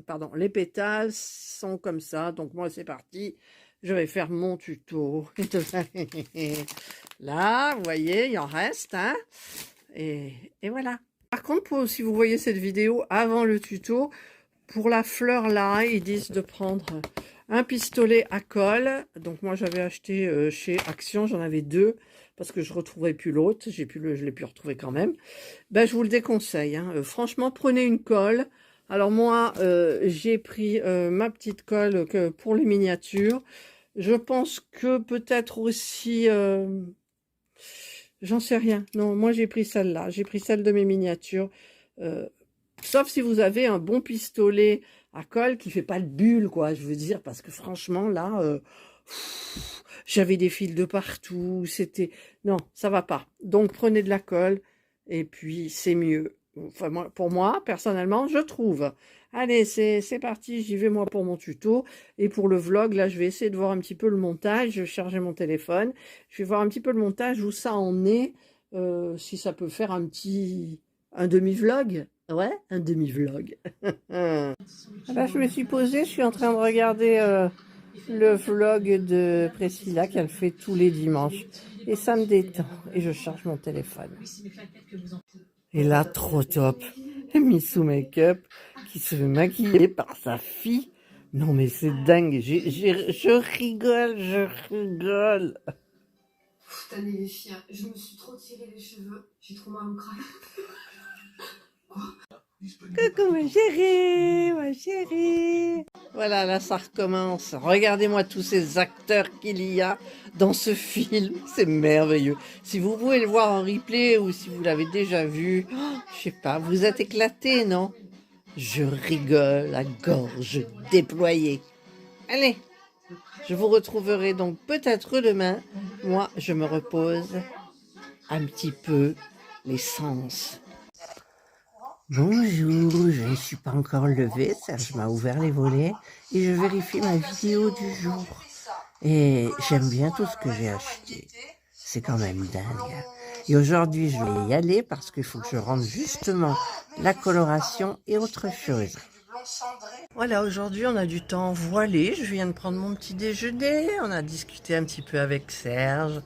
pétales sont comme ça. Donc moi c'est parti, je vais faire mon tuto. Là, vous voyez, il en reste, hein. Et voilà. Par contre, si vous voyez cette vidéo avant le tuto, pour la fleur là, ils disent de prendre un pistolet à colle. Donc moi j'avais acheté chez Action, j'en avais deux parce que je ne retrouverai plus l'autre. Je l'ai pu retrouver quand même. Ben, je vous le déconseille. Hein. Franchement, prenez une colle. Alors moi, j'ai pris ma petite colle pour les miniatures. Je pense que peut-être aussi... j'en sais rien. Non, moi j'ai pris celle-là. J'ai pris celle de mes miniatures. Sauf si vous avez un bon pistolet à colle qui fait pas de bulle, quoi, je veux dire, parce que franchement, là, j'avais des fils de partout, c'était... Non, ça va pas. Donc, prenez de la colle et puis c'est mieux. Enfin, pour moi, personnellement, je trouve. Allez, c'est parti, j'y vais moi pour mon tuto. Et pour le vlog, là, je vais essayer de voir un petit peu le montage. Je vais charger mon téléphone. Je vais voir un petit peu le montage, où ça en est. Si ça peut faire un demi-vlog. Ouais, un demi-vlog. Là, je me suis posée, je suis en train de regarder le vlog de Priscilla qu'elle fait tous les dimanches. Et ça me détend. Et je charge mon téléphone. Et là, trop top. Missou Make-up qui se fait maquiller par sa fille. Non mais c'est dingue. Je rigole, je rigole. Putain, les chiens. Je me suis trop tiré les cheveux. J'ai trop mal au crâne. Coucou ma chérie, ma chérie. Voilà, là ça recommence. Regardez-moi tous ces acteurs qu'il y a dans ce film. C'est merveilleux. Si vous pouvez le voir en replay ou si vous l'avez déjà vu, je sais pas, vous êtes éclatés, non? Je rigole à gorge déployée. Allez, je vous retrouverai donc peut-être demain. Moi, je me repose un petit peu les sens. Bonjour, je ne suis pas encore levée, Serge m'a ouvert les volets et je vérifie ma vidéo du jour. Et j'aime bien tout ce que j'ai acheté. C'est quand même dingue. Et aujourd'hui, je vais y aller parce qu'il faut que je rende justement la coloration et autre chose. Voilà, aujourd'hui, on a du temps voilé. Je viens de prendre mon petit déjeuner. On a discuté un petit peu avec Serge.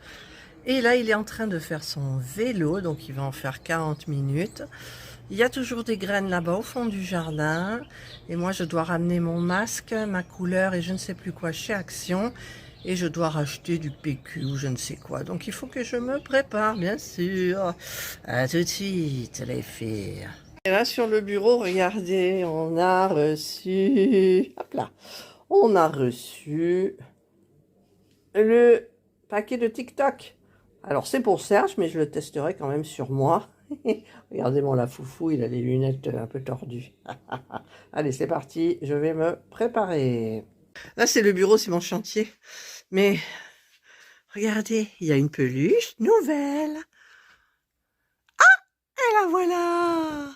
Et là, il est en train de faire son vélo, donc il va en faire 40 minutes. Il y a toujours des graines là-bas au fond du jardin. Et moi, je dois ramener mon masque, ma couleur et je ne sais plus quoi chez Action. Et je dois racheter du PQ ou je ne sais quoi. Donc, il faut que je me prépare, bien sûr. À tout de suite, les filles. Et là, sur le bureau, regardez, on a reçu... Hop là. On a reçu le paquet de TikTok. Alors, c'est pour Serge, mais je le testerai quand même sur moi. Regardez mon lafoufou, il a les lunettes un peu tordues. Allez, c'est parti, je vais me préparer. Là, c'est le bureau, c'est mon chantier. Mais, regardez, il y a une peluche nouvelle. Et la voilà.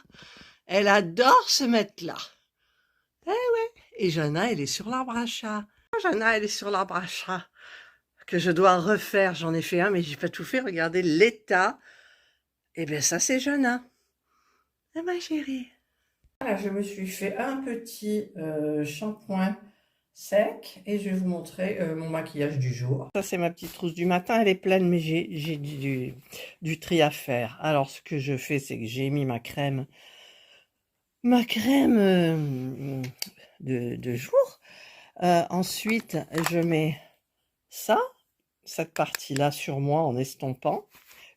Elle adore se mettre là. Eh ouais. Et Jana, elle est sur l'arbre à chat. Jana, elle est sur l'arbre à chat. Que je dois refaire. J'en ai fait un, mais j'ai pas tout fait. Regardez l'état. Eh bien, ça, c'est Jana. Ah, ma chérie. Voilà, je me suis fait un petit shampoing sec et je vais vous montrer mon maquillage du jour. Ça, c'est ma petite trousse du matin. Elle est pleine, mais j'ai du tri à faire. Alors, ce que je fais, c'est que j'ai mis ma crème de jour. Ensuite, je mets cette partie-là sur moi en estompant.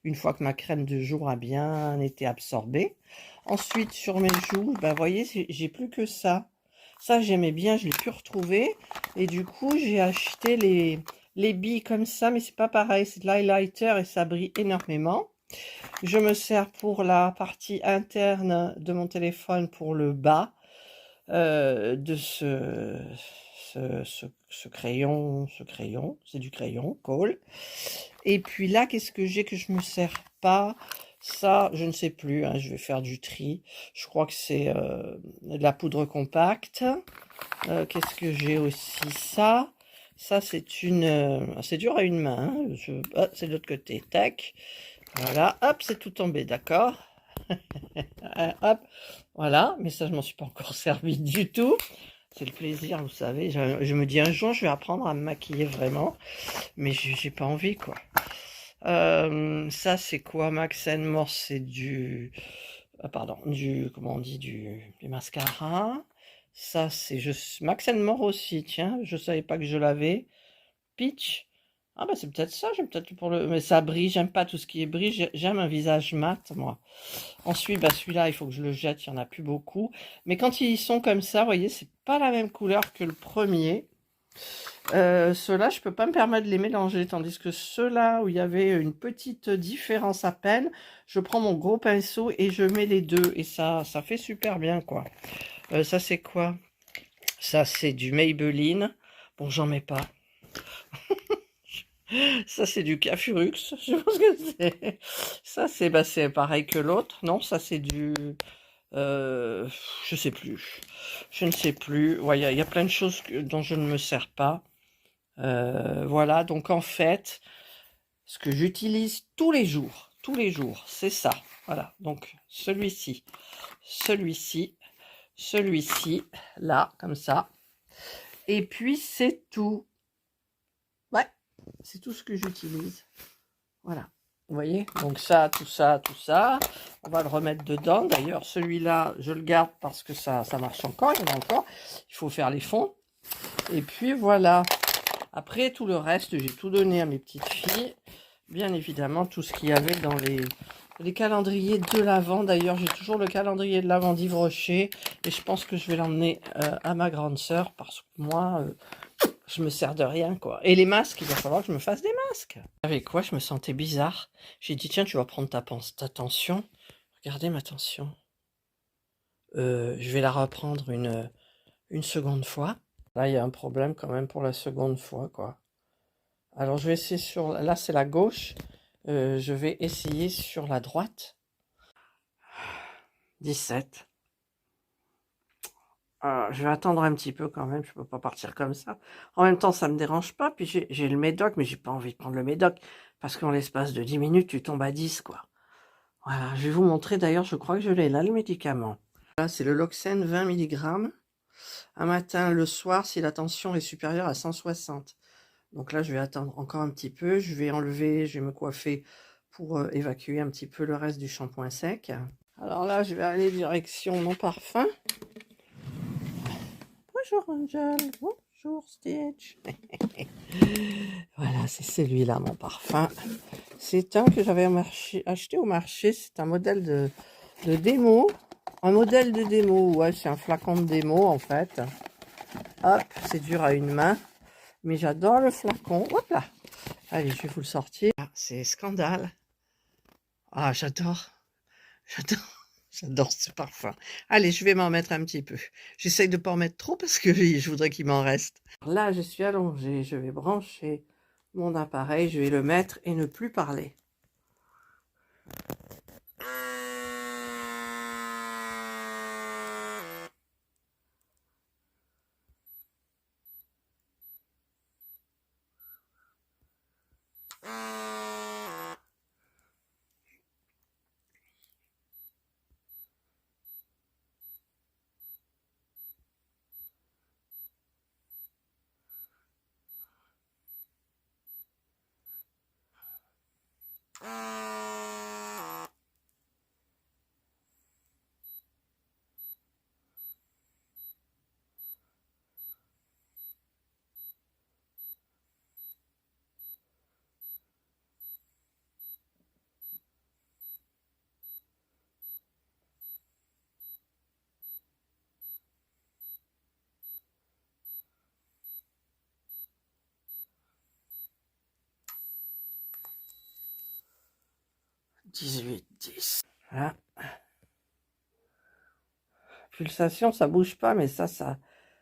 Une fois que ma crème de jour a bien été absorbée. Ensuite, sur mes joues, ben, vous voyez, j'ai plus que ça. Ça, j'aimais bien, je l'ai pu retrouver. Et du coup, j'ai acheté les billes comme ça, mais c'est pas pareil. C'est de l'highlighter et ça brille énormément. Je me sers pour la partie interne de mon téléphone pour le bas de ce crayon, c'est du crayon, colle. Et puis là, qu'est-ce que j'ai que je me sers pas? Ça, je ne sais plus, hein, je vais faire du tri. Je crois que c'est de la poudre compacte. Qu'est-ce que j'ai aussi? Ça, c'est c'est dur à une main. Hein, c'est de l'autre côté, tac. Voilà, hop, c'est tout tombé, d'accord. Hop, voilà, mais ça, je m'en suis pas encore servi du tout. C'est le plaisir, vous savez. Je me dis un jour, je vais apprendre à me maquiller vraiment. Mais j'ai pas envie, quoi. Ça, c'est quoi, Max More? C'est du... pardon, comment on dit, du mascara. Ça, c'est Max More aussi, tiens. Je savais pas que je l'avais. Peach. Ah bah c'est peut-être ça, j'aime peut-être pour le... Mais ça brille, j'aime pas tout ce qui est brille. J'aime un visage mat, moi. Ensuite, bah celui-là, il faut que je le jette, il n'y en a plus beaucoup. Mais quand ils sont comme ça, vous voyez, c'est pas la même couleur que le premier. Ceux-là, je peux pas me permettre de les mélanger, tandis que ceux-là, où il y avait une petite différence à peine, je prends mon gros pinceau et je mets les deux. Et ça fait super bien, quoi. Ça, c'est quoi? Ça, c'est du Maybelline. Bon, j'en mets pas. Ça, c'est du Cafurux, je pense que c'est. Ça, c'est pareil que l'autre. Non, ça, c'est du... je sais plus. Je ne sais plus. Ouais, il y a plein de choses dont je ne me sers pas. Voilà, donc en fait, ce que j'utilise tous les jours, c'est ça. Voilà, donc celui-ci, là, comme ça. Et puis, c'est tout. Ouais, c'est tout ce que j'utilise. Voilà. Vous voyez, donc ça, tout ça, on va le remettre dedans. D'ailleurs, celui-là, je le garde parce que ça marche encore, il y en a encore. Il faut faire les fonds. Et puis voilà. Après, tout le reste, j'ai tout donné à mes petites filles. Bien évidemment, tout ce qu'il y avait dans les calendriers de l'Avent. D'ailleurs, j'ai toujours le calendrier de l'Avent d'Yves Rocher. Et je pense que je vais l'emmener à ma grande sœur parce que moi... je me sers de rien, quoi. Et les masques, il va falloir que je me fasse des masques. Avec quoi, je me sentais bizarre. J'ai dit, tiens, tu vas prendre ta tension. Regardez ma tension. Je vais la reprendre une seconde fois. Là, il y a un problème quand même pour la seconde fois, quoi. Alors, je vais essayer sur... Là, c'est la gauche. Je vais essayer sur la droite. 17. Je vais attendre un petit peu quand même, je peux pas partir comme ça. En même temps, ça me dérange pas, puis j'ai le médoc, mais j'ai pas envie de prendre le médoc, parce qu'en l'espace de 10 minutes, tu tombes à 10, quoi. Voilà, je vais vous montrer, d'ailleurs, je crois que je l'ai là, le médicament. Là, c'est le Loxène 20 mg. Un matin, le soir, si la tension est supérieure à 160. Donc là, je vais attendre encore un petit peu, je vais enlever, je vais me coiffer pour évacuer un petit peu le reste du shampoing sec. Alors là, je vais aller direction mon parfum. Bonjour Angel, bonjour Stitch. Voilà, c'est celui-là mon parfum. C'est un que j'avais acheté au marché. C'est un modèle de démo. Un modèle de démo, ouais, c'est un flacon de démo en fait. Hop, c'est dur à une main. Mais j'adore le flacon. Hop là. Allez, je vais vous le sortir. Ah, c'est Scandale. Ah, j'adore. J'adore ce parfum. Allez, je vais m'en mettre un petit peu. J'essaye de ne pas en mettre trop parce que je voudrais qu'il m'en reste. Là, je suis allongée. Je vais brancher mon appareil. Je vais le mettre et ne plus parler. « 18, 10. » Voilà. Pulsation, ça bouge pas, mais ça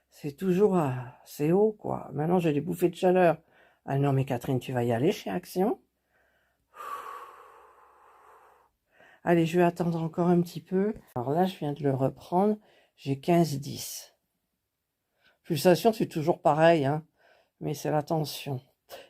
c'est toujours assez haut, quoi. Maintenant, j'ai des bouffées de chaleur. Ah non, mais Catherine, tu vas y aller chez Action? Allez, je vais attendre encore un petit peu. Alors là, je viens de le reprendre. J'ai 15, 10. Pulsation, c'est toujours pareil, hein, mais c'est la tension.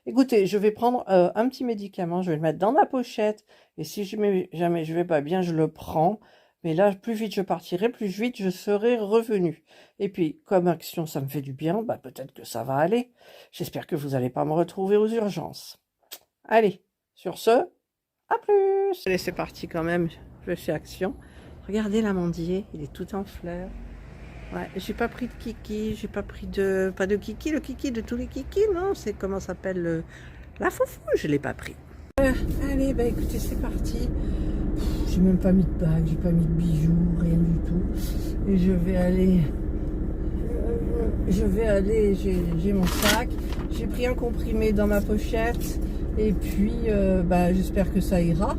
Écoutez, je vais prendre un petit médicament. Je vais le mettre dans ma pochette. Et si jamais je vais pas bien, je le prends. Mais là, plus vite je partirai, plus vite je serai revenu. Et puis, comme Action, ça me fait du bien, bah, peut-être que ça va aller. J'espère que vous n'allez pas me retrouver aux urgences. Allez, sur ce, à plus. Allez, c'est parti quand même, je vais chez Action. Regardez l'amandier, il est tout en fleurs. Ouais, j'ai pas pris de kiki, j'ai pas pris de... Pas de kiki, le kiki de tous les kikis, non, c'est comment ça s'appelle la foufou, je l'ai pas pris. Allez, bah écoutez, c'est parti. J'ai même pas mis de bague, j'ai pas mis de bijoux, rien du tout. Et je vais aller, j'ai mon sac, j'ai pris un comprimé dans ma pochette, et puis bah, j'espère que ça ira.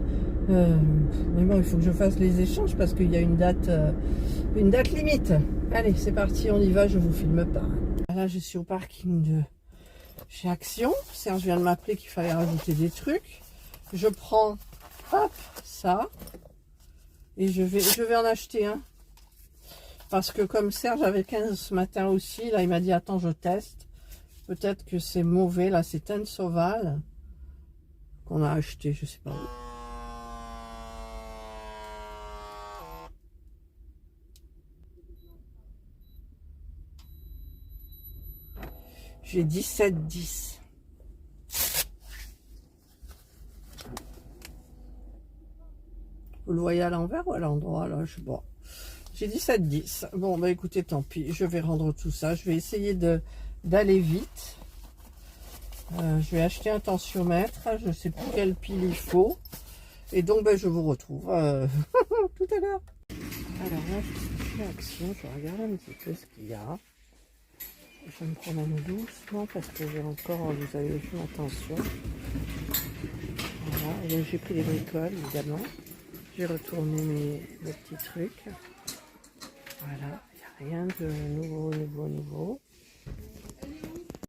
Mais bon, il faut que je fasse les échanges parce qu'il y a une date limite. Allez, c'est parti, on y va, je vous filme pas. Là, je suis au parking de chez Action. Serge vient de m'appeler qu'il fallait rajouter des trucs. Je prends hop, ça. Et je vais en acheter un. Parce que comme Serge avait 15 ce matin aussi, là il m'a dit attends je teste. Peut-être que c'est mauvais, là c'est Ten Sauval qu'on a acheté, je sais pas où. J'ai 17,10. Vous le voyez à l'envers ou à l'endroit là, je sais pas. J'ai 17,10. Bon bah écoutez, tant pis, je vais rendre tout ça. Je vais essayer d'aller vite. Je vais acheter un tensiomètre. Je sais plus quelle pile il faut. Et donc bah, je vous retrouve tout à l'heure. Alors là, je suis chez Action. Je regarde un petit peu ce qu'il y a. Je me promène doucement parce que j'ai encore, vous avez vu ma tension. Voilà, et j'ai pris les bricoles évidemment. J'ai retourné mes petits trucs. Voilà, il n'y a rien de nouveau.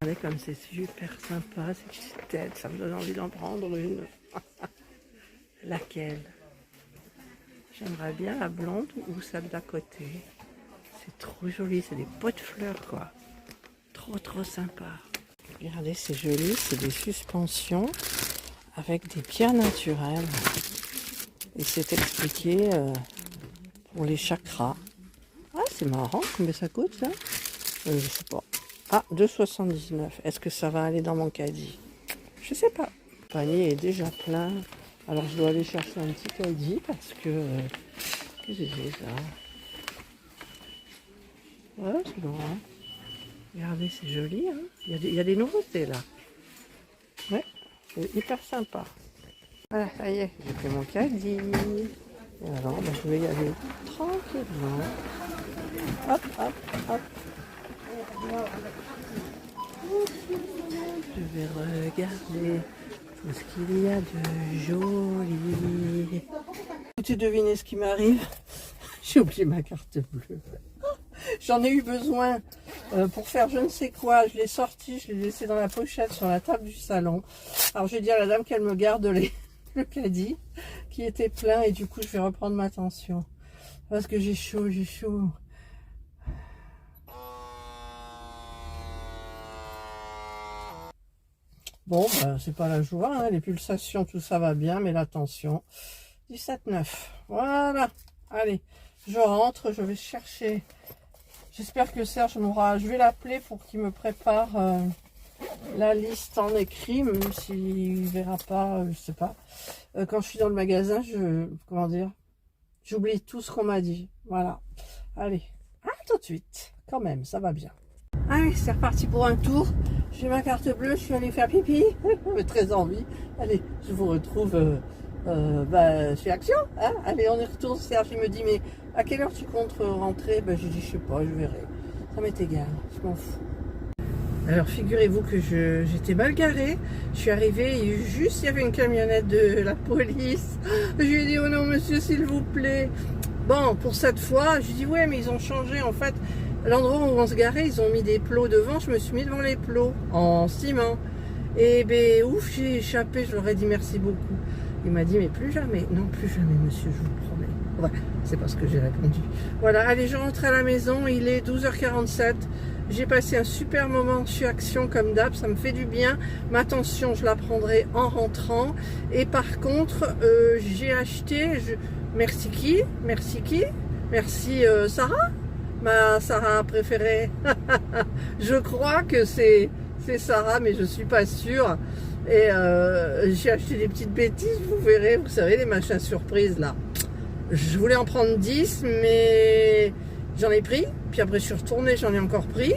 Regardez comme c'est super sympa, ces petites têtes, ça me donne envie d'en prendre une. Laquelle? J'aimerais bien la blonde ou celle d'à côté. C'est trop joli, c'est des pots de fleurs quoi. Trop sympa. Regardez, c'est joli, c'est des suspensions avec des pierres naturelles. Et c'est expliqué pour les chakras. Ah, c'est marrant, combien ça coûte ça? Je sais pas. Ah, 2,79. Est-ce que ça va aller dans mon caddie? Je sais pas. Le panier est déjà plein. Alors je dois aller chercher un petit caddie parce que... qu'est-ce que j'ai ça? Ouais, c'est bon. Hein. Regardez, c'est joli. Hein, il y a des nouveautés là. Ouais, c'est hyper sympa. Voilà, ça y est, j'ai pris mon caddie. Et alors, ben, je vais y aller tranquillement. Hop, hop, hop. Je vais regarder tout ce qu'il y a de joli. Écoutez, devinez ce qui m'arrive. J'ai oublié ma carte bleue. J'en ai eu besoin pour faire je ne sais quoi. Je l'ai sorti, je l'ai laissé dans la pochette sur la table du salon. Alors j'ai dit à la dame qu'elle me garde le caddie qui était plein et du coup je vais reprendre ma tension. Parce que j'ai chaud, j'ai chaud. Bon, ben, c'est pas la joie, hein. Les pulsations, tout ça va bien, mais la tension, 17,9. Voilà, allez, je rentre, je vais chercher. J'espère que Serge m'aura... Je vais l'appeler pour qu'il me prépare la liste en écrit, même s'il ne verra pas, je sais pas. Quand je suis dans le magasin, comment dire, j'oublie tout ce qu'on m'a dit. Voilà, allez, à tout de suite, quand même, ça va bien. Allez, c'est reparti pour un tour. J'ai ma carte bleue, je suis allée faire pipi. J'ai très envie. Allez, je vous retrouve chez Action. Hein, allez, on y retourne. Serge, il me dit, mais à quelle heure tu comptes rentrer? J'ai dit, je sais pas, je verrai. Ça m'est égal, je m'en fous. Alors, figurez-vous que j'étais mal garée. Je suis arrivée et juste, il y avait une camionnette de la police. Je lui ai dit, oh non, monsieur, s'il vous plaît. Bon, pour cette fois, je lui ai dit, ouais, mais ils ont changé, en fait. L'endroit où on se garait, ils ont mis des plots devant. Je me suis mis devant les plots en ciment. Et ben ouf, j'ai échappé. Je leur ai dit merci beaucoup. Il m'a dit mais plus jamais. Non, plus jamais, monsieur, je vous promets. Ouais, c'est pas ce que j'ai répondu. Voilà, allez, je rentre à la maison. Il est 12h47. J'ai passé un super moment chez Action comme d'hab. Ça me fait du bien. Ma tension, je la prendrai en rentrant. Et par contre, j'ai acheté. Merci qui? Merci qui? Merci Sarah? Ma Sarah préférée. Je crois que c'est Sarah, mais je suis pas sûre. Et j'ai acheté des petites bêtises, vous verrez, vous savez, les machins surprises là. Je voulais en prendre 10, mais j'en ai pris. Puis après je suis retournée, j'en ai encore pris.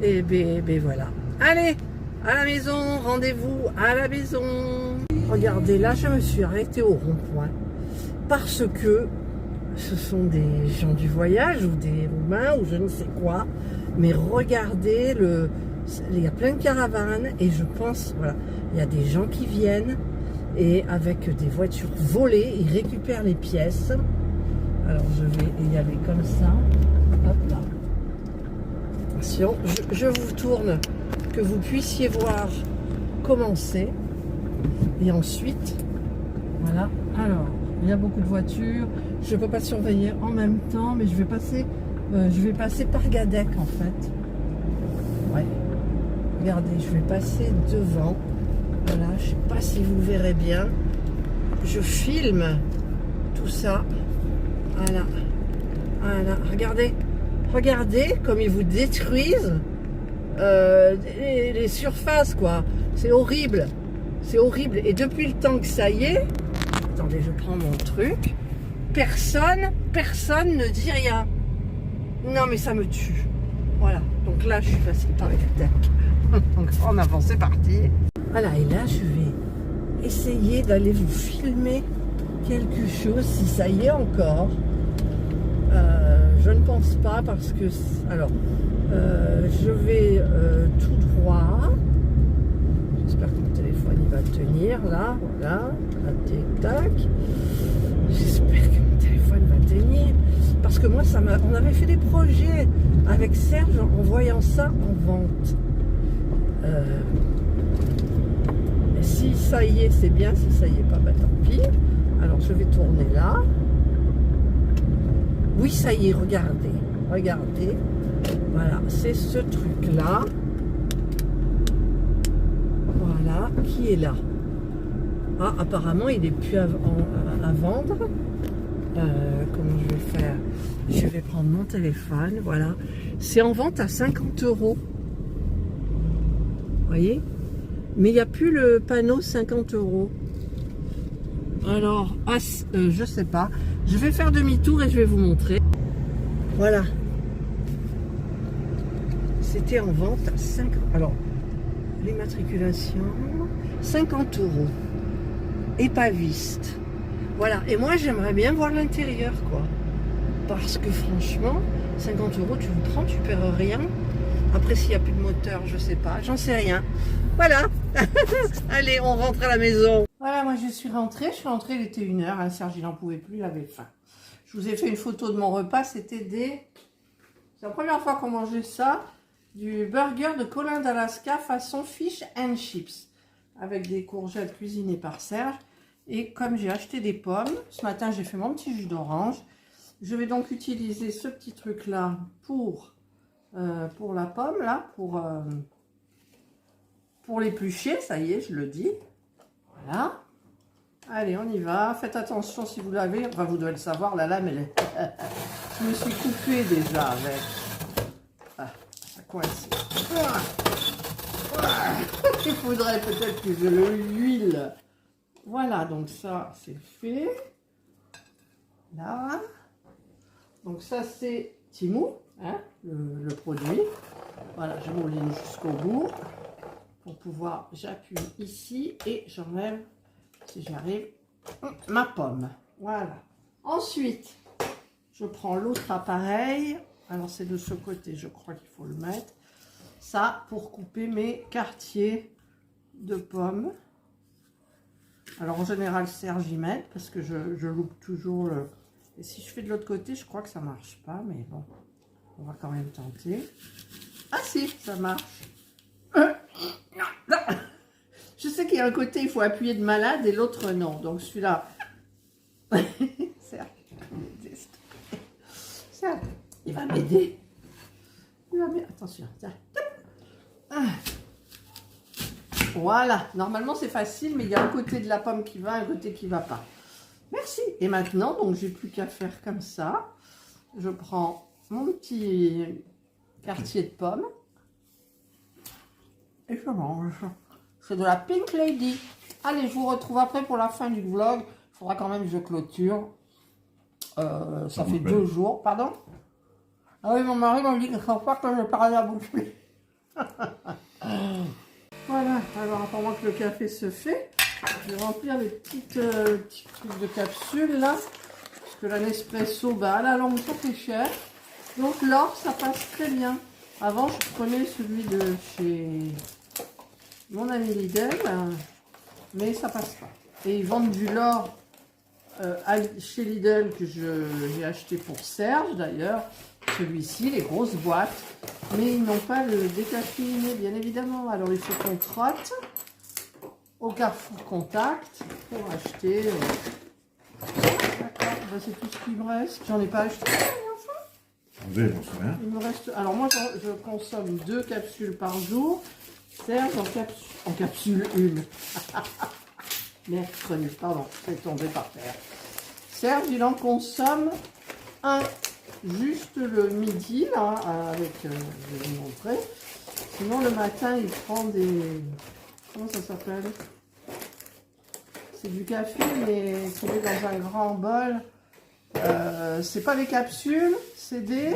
Et ben voilà. Allez, à la maison, rendez-vous à la maison. Regardez, là je me suis arrêtée au rond-point. Parce que ce sont des gens du voyage ou des Roumains ou je ne sais quoi. Mais regardez, il y a plein de caravanes et je pense, voilà, il y a des gens qui viennent et avec des voitures volées, ils récupèrent les pièces. Alors je vais y aller comme ça. Hop là. Attention, je vous tourne que vous puissiez voir comment c'est. Et ensuite, voilà, Alors, il y a beaucoup de voitures. Je ne peux pas surveiller en même temps, mais je vais passer par Gadec en fait. Ouais. Regardez, je vais passer devant. Voilà, je ne sais pas si vous verrez bien. Je filme tout ça. Voilà. Voilà, regardez. Regardez comme ils vous détruisent les surfaces, quoi. C'est horrible. C'est horrible. Et depuis le temps que ça y est, attendez, je prends mon truc. Personne ne dit rien. Non, mais ça me tue. Voilà. Donc là, je suis passée par les Gadec. Donc en avant, c'est parti. Voilà. Et là, je vais essayer d'aller vous filmer quelque chose, si ça y est encore. Je ne pense pas parce que... Alors, je vais tout droit. J'espère que mon téléphone il va tenir là. Voilà. Tac. J'espère que mon téléphone va tenir. Parce que moi, on avait fait des projets avec Serge en voyant ça en vente. Et si ça y est, c'est bien. Si ça y est pas, bah tant pis. Alors, je vais tourner là. Oui, ça y est, regardez. Regardez. Voilà, c'est ce truc-là. Voilà, qui est là. Ah, apparemment, il n'est plus à vendre. Comment je vais faire? Je vais prendre mon téléphone. Voilà. C'est en vente à 50 €. Vous voyez? Mais il n'y a plus le panneau 50 €. Alors, je sais pas. Je vais faire demi-tour et je vais vous montrer. Voilà. C'était en vente à 50. Alors, l'immatriculation, 50 €. Épaviste. Voilà. Et moi, j'aimerais bien voir l'intérieur, quoi. Parce que franchement, 50 €, tu le prends, tu perds rien. Après, s'il n'y a plus de moteur, je sais pas. J'en sais rien. Voilà. Allez, on rentre à la maison. Voilà, moi, je suis rentrée. Il était 1 h. Hein, Serge, il n'en pouvait plus, il avait faim. Je vous ai fait une photo de mon repas. C'était c'est la première fois qu'on mangeait ça. Du burger de Colin d'Alaska façon fish and chips. Avec des courgettes cuisinées par Serge. Et comme j'ai acheté des pommes, ce matin, j'ai fait mon petit jus d'orange. Je vais donc utiliser ce petit truc-là pour la pomme, là, pour l'éplucher. Ça y est, je le dis. Voilà. Allez, on y va. Faites attention si vous l'avez. Enfin, vous devez le savoir, la lame, elle est... Je me suis coupée déjà avec... Ah, ça coince. Il faudrait peut-être que je l'huile. Voilà, donc ça, c'est fait. Là. Donc ça, c'est Timou, hein, le produit. Voilà, je mouline jusqu'au bout. Pour pouvoir, j'appuie ici et j'enlève, si j'arrive, ma pomme. Voilà. Ensuite, je prends l'autre appareil. Alors, c'est de ce côté, je crois qu'il faut le mettre. Ça, pour couper mes quartiers de pommes. Alors, en général, Serge y met, parce que je loupe toujours le... Et si je fais de l'autre côté, je crois que ça marche pas, mais bon, on va quand même tenter. Ah si, ça marche. Je sais qu'il y a un côté, il faut appuyer de malade et l'autre non. Donc celui-là, Serge, il va m'aider. Attention, tiens. Voilà, normalement c'est facile, mais il y a un côté de la pomme qui va, un côté qui va pas. Merci. Et maintenant, donc j'ai plus qu'à faire comme ça. Je prends mon petit quartier de pomme et je mange. C'est de la Pink Lady. Allez, je vous retrouve après pour la fin du vlog. Il faudra quand même que je clôture. Ça fait 2 jours. Pardon? Ah oui, mon mari m'a dit qu'il ne faut pas que je parle à la bouche. Voilà, alors pendant que le café se fait, je vais remplir les petits trucs de capsules là. Parce que la Nespresso, bah, à la longue, ça fait cher. Donc l'or, ça passe très bien. Avant, je prenais celui de chez mon ami Lidl, mais ça passe pas. Et ils vendent du lor chez Lidl que j'ai acheté pour Serge d'ailleurs. Celui-ci, les grosses boîtes. Mais ils n'ont pas le décaféiné, bien évidemment. Alors il faut qu'on trotte au Carrefour Contact pour acheter Ben, c'est tout ce qui me reste. J'en ai pas acheté. Oui, j'en sais rien. Il me reste. Alors moi, je consomme 2 capsules par jour. Serge en capsule 1. Mercredi, pardon, c'est tombé par terre. Serge, il en consomme un juste le midi, là, avec. Je vais vous montrer. Sinon, le matin, il prend des. Comment ça s'appelle? C'est du café, mais qui est dans un grand bol. C'est pas des capsules, c'est des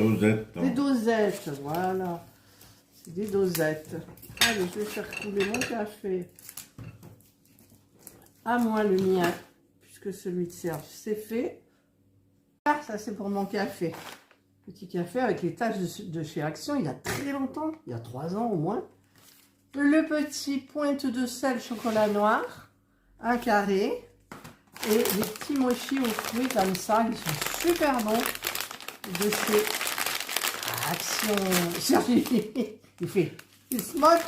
dosettes, voilà. C'est des dosettes. Allez, je vais faire couler mon café. À moi le mien, puisque celui de Serge, c'est fait. Ah, ça c'est pour mon café. Petit café avec les taches de chez Action, il y a très longtemps, il y a 3 ans au moins. Le petit pointe de sel chocolat noir, un carré. Et des petits mochis aux fruits comme ça, qui sont super bons. De chez Action. Serge, il fait, il se moque,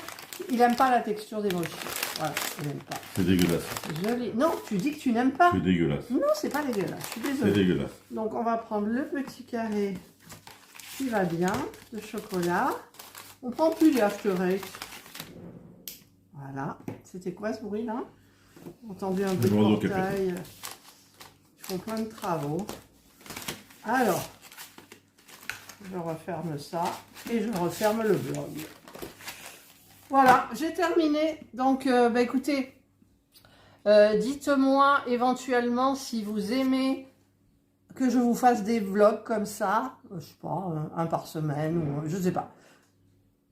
il n'aime pas la texture des mochis. Voilà, il n'aime pas. C'est dégueulasse. Joli. Non, tu dis que tu n'aimes pas. C'est dégueulasse. Non, c'est pas dégueulasse, je suis désolée. C'est dégueulasse. Donc on va prendre le petit carré qui va bien, de chocolat. On prend plus les After-Eight. Voilà. C'était quoi ce bruit là? J'ai entendu un peu de portail. Ils font plein de travaux. Alors, je referme ça et je referme le blog. Voilà, j'ai terminé. Donc, écoutez, dites-moi éventuellement si vous aimez que je vous fasse des vlogs comme ça. Je sais pas, un par semaine ou je sais pas.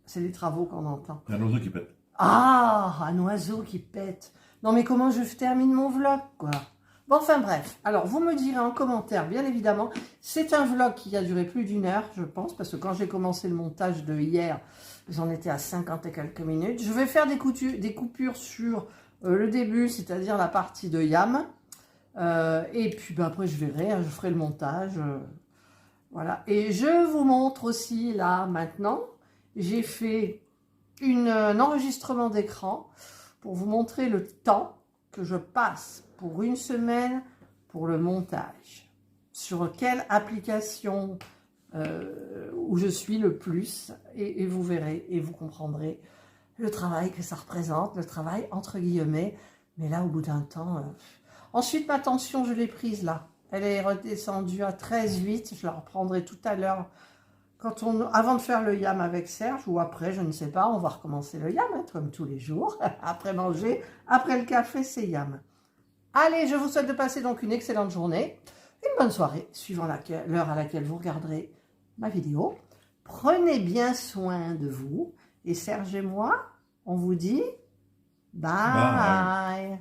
C'est les travaux qu'on entend. Un oiseau qui pète. Ah, un oiseau qui pète. Non mais comment je termine mon vlog, quoi. Bon, enfin bref. Alors, vous me direz en commentaire, bien évidemment. C'est un vlog qui a duré plus d'1 heure, je pense, parce que quand j'ai commencé le montage de hier, j'en étais à 50 et quelques minutes. Je vais faire des coupures sur le début, c'est-à-dire la partie de Yam. Et puis, après, je verrai, hein, je ferai le montage. Voilà. Et je vous montre aussi, là, maintenant, j'ai fait un enregistrement d'écran pour vous montrer le temps que je passe pour 1 semaine pour le montage. Sur quelle application où je suis le plus. Et vous verrez et vous comprendrez le travail que ça représente, le travail entre guillemets. Mais là, au bout d'un temps... Ensuite, ma tension, je l'ai prise là. Elle est redescendue à 13,8. Je la reprendrai tout à l'heure. Avant de faire le yam avec Serge, ou après, je ne sais pas, on va recommencer le yam, hein, comme tous les jours. Après manger, après le café, c'est yam. Allez, je vous souhaite de passer donc une excellente journée, une bonne soirée, suivant l'heure à laquelle vous regarderez ma vidéo. Prenez bien soin de vous. Et Serge et moi, on vous dit bye.